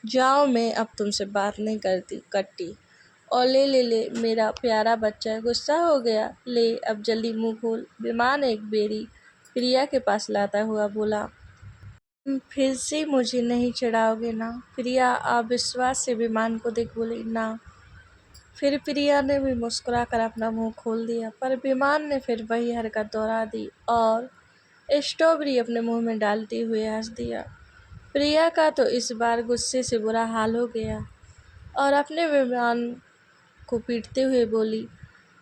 जाओ, मैं अब तुमसे बात नहीं करती। और ले ले ले, मेरा प्यारा बच्चा गुस्सा हो गया, ले अब जल्दी मुंह खोल। विमान एक बेरी प्रिया के पास लाता हुआ बोला, फिर से मुझे नहीं चिढ़ाओगे ना? प्रिया अविश्वास से विमान को देख बोली, ना। फिर प्रिया ने भी मुस्कुराकर अपना मुंह खोल दिया, पर विमान ने फिर वही हरकत दोहरा दी और स्ट्रॉबेरी अपने मुंह में डालते हुए हंस दिया। प्रिया का तो इस बार गुस्से से बुरा हाल हो गया और अपने विमान को पीटते हुए बोली,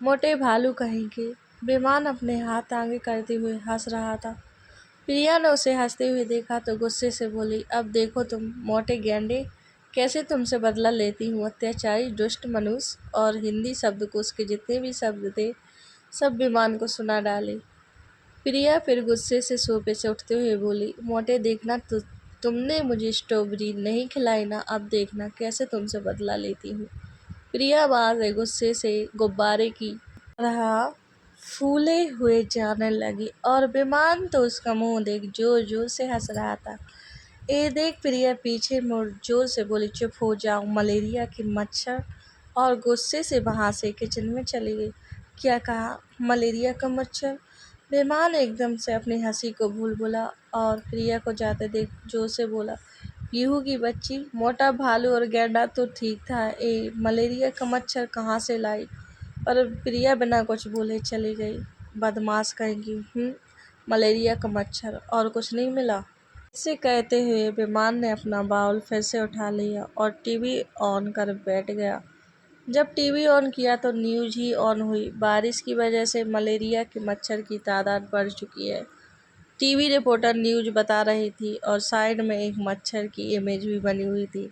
मोटे भालू कहेंगे। विमान अपने हाथ आगे करते हुए हंस रहा था। प्रिया ने उसे हंसते हुए देखा तो गुस्से से बोली, अब देखो तुम मोटे गेंडे, कैसे तुमसे बदला लेती हूँ, अत्याचारी दुष्ट मनुष्य। और हिंदी शब्दकोश के जितने भी शब्द थे सब विमान को सुना डाले। प्रिया फिर गुस्से से सोफे से उठते हुए बोली, मोटे देखना, तुमने मुझे स्ट्रॉबेरी नहीं खिलाई ना, अब देखना कैसे तुमसे बदला लेती हूँ। प्रिया बाहर से गुस्से से गुब्बारे की तरह फूले हुए जाने लगी और विमान तो उसका मुंह देख जोर जोर से हंस रहा था। ये देख प्रिया पीछे मुड़ जोर से बोली, चुप हो जाओ मलेरिया की मच्छर, और गुस्से से वहां से किचन में चली गई। क्या कहा? मलेरिया का मच्छर? विमान एकदम से अपनी हंसी को भूल बोला और प्रिया को जाते देख जोर से बोला, पीहू की बच्ची, मोटा भालू और गैंडा तो ठीक था, ए मलेरिया का मच्छर कहाँ से लाई? पर प्रिया बिना कुछ बोले चली गई। बदमाश कहेगी। मलेरिया का मच्छर और कुछ नहीं मिला? इसे कहते हुए विमान ने अपना बाउल फिर से उठा लिया और टीवी ऑन कर बैठ गया। जब टीवी ऑन किया तो न्यूज़ ही ऑन हुई। बारिश की वजह से मलेरिया के मच्छर की तादाद बढ़ चुकी है। टीवी रिपोर्टर न्यूज़ बता रही थी और साइड में एक मच्छर की इमेज भी बनी हुई थी।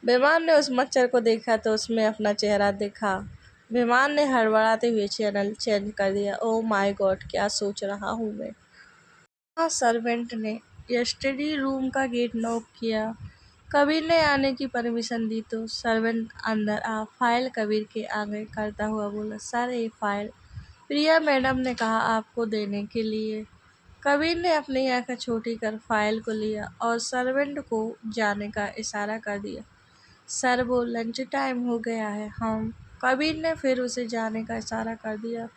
विमान ने उस मच्छर को देखा तो उसमें अपना चेहरा देखा। विमान ने हड़बड़ाते हुए चैनल चेंज कर दिया। ओह माय गॉड, क्या सोच रहा हूँ मैं। हाँ, सर्वेंट ने स्टडी रूम का गेट नॉक किया। कबीर ने आने की परमिशन दी तो सर्वेंट अंदर आ फाइल कबीर के आगे करता हुआ बोला, सर ये फाइल प्रिया मैडम ने कहा आपको देने के लिए। कबीर ने अपनी आंखें छोटी कर फाइल को लिया और सर्वेंट को जाने का इशारा कर दिया। सर वो लंच टाइम हो गया है, हम। कबीर ने फिर उसे जाने का इशारा कर दिया।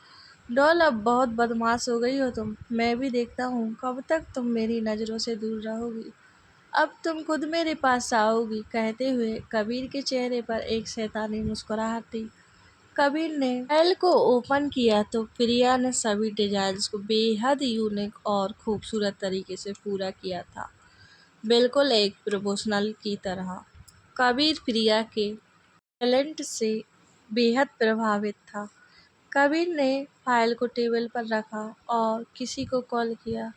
डॉल, अब बहुत बदमाश हो गई हो तुम। मैं भी देखता हूँ कब तक तुम मेरी नज़रों से दूर रहोगी। अब तुम खुद मेरे पास आओगी। कहते हुए कबीर के चेहरे पर एक शैतानी मुस्कुराहट थी। कबीर ने फाइल को ओपन किया तो प्रिया ने सभी डिजाइन्स को बेहद यूनिक और खूबसूरत तरीके से पूरा किया था, बिल्कुल एक प्रोफेशनल की तरह। कबीर प्रिया के टैलेंट से बेहद प्रभावित था। कबीर ने फाइल को टेबल पर रखा और किसी को कॉल किया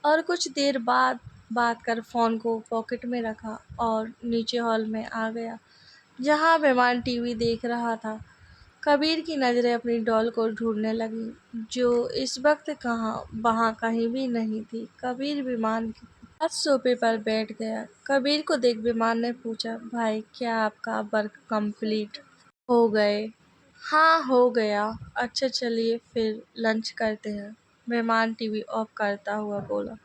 और कुछ देर बाद बात कर फ़ोन को पॉकेट में रखा और नीचे हॉल में आ गया जहाँ मेहमान टीवी देख रहा था। कबीर की नज़रें अपनी डॉल को ढूंढने लगी जो इस वक्त कहाँ वहाँ कहीं भी नहीं थी। कबीर विमान के पास सोफे पर बैठ गया। कबीर को देख विमान ने पूछा, भाई क्या आपका वर्क कंप्लीट हो गए? हाँ हो गया। अच्छा चलिए फिर लंच करते हैं, मेहमान टीवी ऑफ करता हुआ बोला।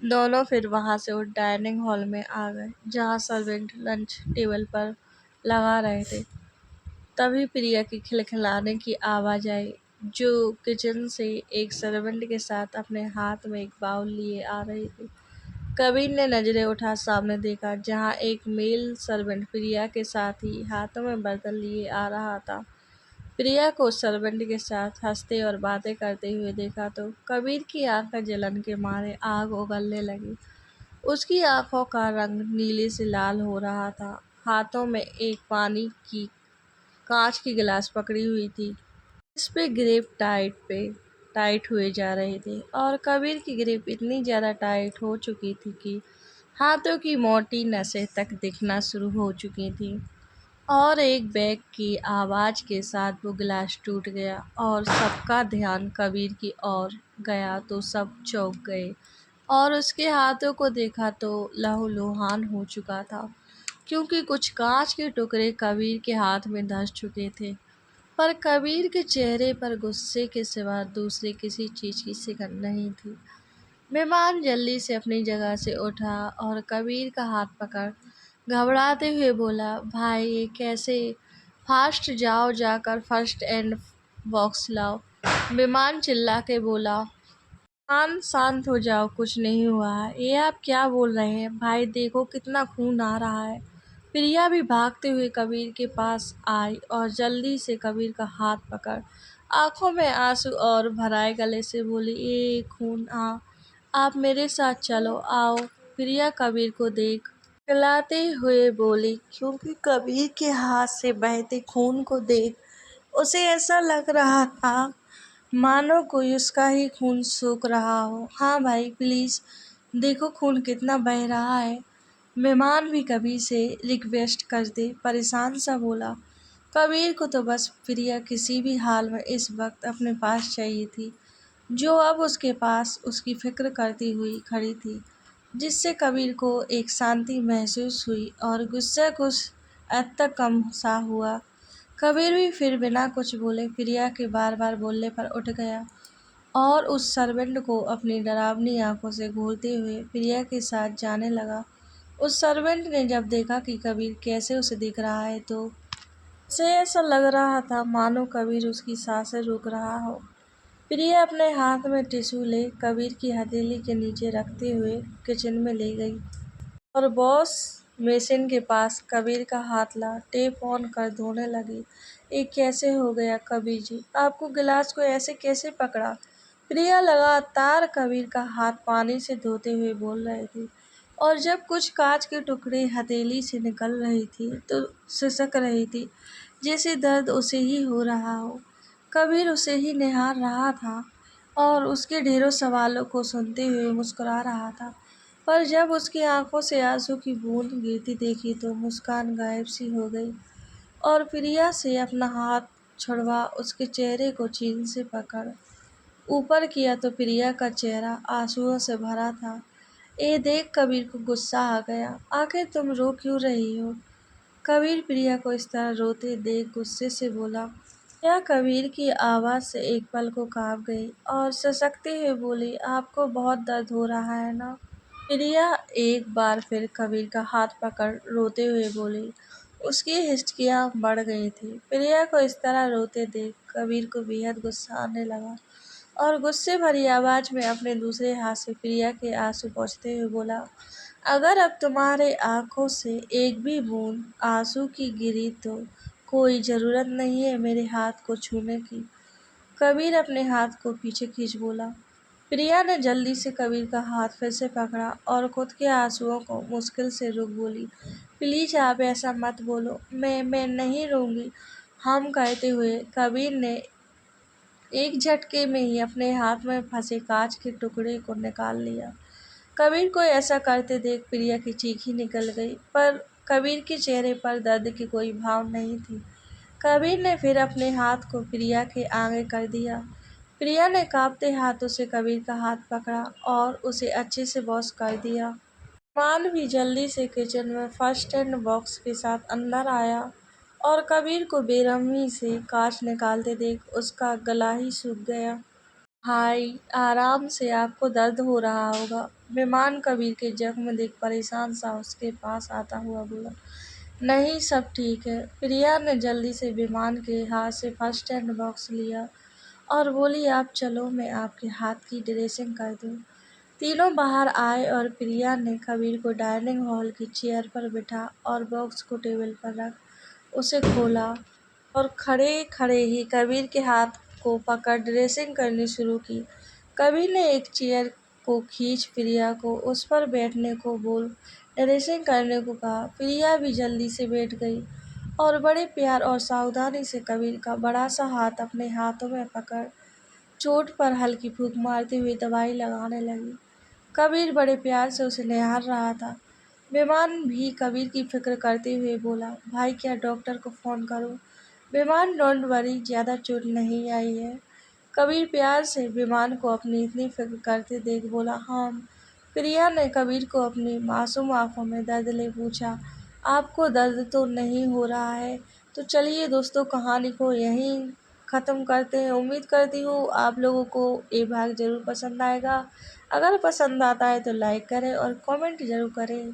दोनों फिर वहां से उठ डाइनिंग हॉल में आ गए जहाँ सर्वेंट लंच टेबल पर लगा रहे थे। तभी प्रिया की खिलखिलाने की आवाज़ आई जो किचन से एक सर्वेंट के साथ अपने हाथ में एक बाउल लिए आ रही थी। कबीर ने नजरें उठा सामने देखा जहाँ एक मेल सर्वेंट प्रिया के साथ ही हाथों में बर्तन लिए आ रहा था। प्रिया को सर्वेंट के साथ हंसते और बातें करते हुए देखा तो कबीर की आंखें जलन के मारे आग उगलने लगी। उसकी आंखों का रंग नीले से लाल हो रहा था। हाथों में एक पानी की कांच की गिलास पकड़ी हुई थी। इस पे ग्रेप टाइट हुए जा रहे थे और कबीर की ग्रेप इतनी ज़्यादा टाइट हो चुकी थी कि हाथों की मोटी नसें तक दिखना शुरू हो चुकी थी। और एक बैग की आवाज़ के साथ वो गिलास टूट गया और सबका ध्यान कबीर की ओर गया तो सब चौंक गए और उसके हाथों को देखा तो लहूलुहान हो चुका था क्योंकि कुछ कांच के टुकड़े कबीर के हाथ में धंस चुके थे। पर कबीर के चेहरे पर गुस्से के सिवा दूसरे किसी चीज़ की सिकन नहीं थी। मेहमान जल्दी से अपनी जगह से उठा और कबीर का हाथ पकड़ घबराते हुए बोला, भाई ये कैसे? फास्ट जाओ, जाकर फर्स्ट एड बॉक्स लाओ। मेहमान चिल्ला के बोला, शांत हो जाओ, कुछ नहीं हुआ है। ये आप क्या बोल रहे हैं? भाई देखो कितना खून आ रहा है। प्रिया भी भागते हुए कबीर के पास आई और जल्दी से कबीर का हाथ पकड़ आंखों में आंसू और भराए गले से बोली, ए खून आप मेरे साथ चलो, आओ। प्रिया कबीर को देख चिल्लाते हुए बोली क्योंकि कबीर के हाथ से बहते खून को देख उसे ऐसा लग रहा था मानो कोई उसका ही खून सूख रहा हो। हाँ भाई प्लीज़ देखो खून कितना बह रहा है। मेहमान भी कबीर से रिक्वेस्ट कर दे, परेशान सा बोला। कबीर को तो बस प्रिया किसी भी हाल में इस वक्त अपने पास चाहिए थी जो अब उसके पास उसकी फिक्र करती हुई खड़ी थी जिससे कबीर को एक शांति महसूस हुई और गुस्सा कुछ हद तक कम सा हुआ। कबीर भी फिर बिना कुछ बोले प्रिया के बार बार बोलने पर उठ गया और उस सर्वेंट को अपनी डरावनी आंखों से घूरते हुए प्रिया के साथ जाने लगा। उस सर्वेंट ने जब देखा कि कबीर कैसे उसे देख रहा है तो उसे ऐसा लग रहा था मानो कबीर उसकी सांसें रोक रहा हो। प्रिया अपने हाथ में टिश्यू ले कबीर की हथेली के नीचे रखते हुए किचन में ले गई और बॉस बेसिन के पास कबीर का हाथ ला टेप ऑन कर धोने लगी। ये कैसे हो गया कबीर जी? आपको गिलास को ऐसे कैसे पकड़ा? प्रिया लगातार कबीर का हाथ पानी से धोते हुए बोल रही थी और जब कुछ कांच के टुकड़े हथेली से निकल रही थी तो सिसक रही थी जैसे दर्द उसे ही हो रहा हो। कबीर उसे ही निहार रहा था और उसके ढेरों सवालों को सुनते हुए मुस्कुरा रहा था। पर जब उसकी आंखों से आंसू की बूंद गिरती देखी तो मुस्कान गायब सी हो गई और प्रिया से अपना हाथ छुड़वा उसके चेहरे को चीन से पकड़ ऊपर किया तो प्रिया का चेहरा आंसुओं से भरा था। ये देख कबीर को गुस्सा आ गया। आखिर तुम रो क्यों रही हो? कबीर प्रिया को इस तरह रोते देख गुस्से से बोला। प्रिया कबीर की आवाज़ से एक पल को काँप गई और ससकते हुए बोली, आपको बहुत दर्द हो रहा है ना? प्रिया एक बार फिर कबीर का हाथ पकड़ रोते हुए बोली। उसकी हिचकियाँ बढ़ गई थी। प्रिया को इस तरह रोते देख कबीर को बेहद गुस्सा आने लगा और गुस्से भरी आवाज़ में अपने दूसरे हाथ से प्रिया के आंसू पोंछते हुए बोला, अगर अब तुम्हारे आँखों से एक भी बूंद आंसू की गिरी तो कोई ज़रूरत नहीं है मेरे हाथ को छूने की। कबीर अपने हाथ को पीछे खींच बोला। प्रिया ने जल्दी से कबीर का हाथ फिर से पकड़ा और खुद के आंसुओं को मुश्किल से रोक बोली, प्लीज़ आप ऐसा मत बोलो, मैं नहीं रोऊंगी। हम कहते हुए कबीर ने एक झटके में ही अपने हाथ में फंसे कांच के टुकड़े को निकाल लिया। कबीर को ऐसा करते देख प्रिया की चीख ही निकल गई, पर कबीर के चेहरे पर दर्द की कोई भाव नहीं थी। कबीर ने फिर अपने हाथ को प्रिया के आगे कर दिया। प्रिया ने कांपते हाथों से कबीर का हाथ पकड़ा और उसे अच्छे से वॉश कर दिया। मान भी जल्दी से किचन में फर्स्ट एड बॉक्स के साथ अंदर आया और कबीर को बेरहमी से कांच निकालते देख उसका गला ही सूख गया। हाय, आराम से, आपको दर्द हो रहा होगा। विमान कबीर के जख्म देख परेशान सा उसके पास आता हुआ बोला। नहीं, सब ठीक है। प्रिया ने जल्दी से विमान के हाथ से फर्स्ट एड बॉक्स लिया और बोली, आप चलो, मैं आपके हाथ की ड्रेसिंग कर दूं। तीनों बाहर आए और प्रिया ने कबीर को डाइनिंग हॉल की चेयर पर बिठा और बॉक्स को टेबल पर रख उसे खोला और खड़े खड़े ही कबीर के हाथ को पकड़ ड्रेसिंग करनी शुरू की। कबीर ने एक चेयर को खींच प्रिया को उस पर बैठने को बोल ड्रेसिंग करने को कहा। प्रिया भी जल्दी से बैठ गई और बड़े प्यार और सावधानी से कबीर का बड़ा सा हाथ अपने हाथों में पकड़ चोट पर हल्की फूंक मारते हुए दवाई लगाने लगी। कबीर बड़े प्यार से उसे निहार रहा था। विमान भी कबीर की फिक्र करते हुए बोला, भाई क्या डॉक्टर को फ़ोन करूं? विमान, डोंट वरी, ज़्यादा चोट नहीं आई है। कबीर प्यार से विमान को अपनी इतनी फिक्र करते देख बोला, हाँ। प्रिया ने कबीर को अपनी मासूम आंखों में दर्द ले पूछा, आपको दर्द तो नहीं हो रहा है? तो चलिए दोस्तों, कहानी को यहीं ख़त्म करते हैं। उम्मीद करती हूँ आप लोगों को ये भाग ज़रूर पसंद आएगा। अगर पसंद आता है तो लाइक करें और कमेंट ज़रूर करें।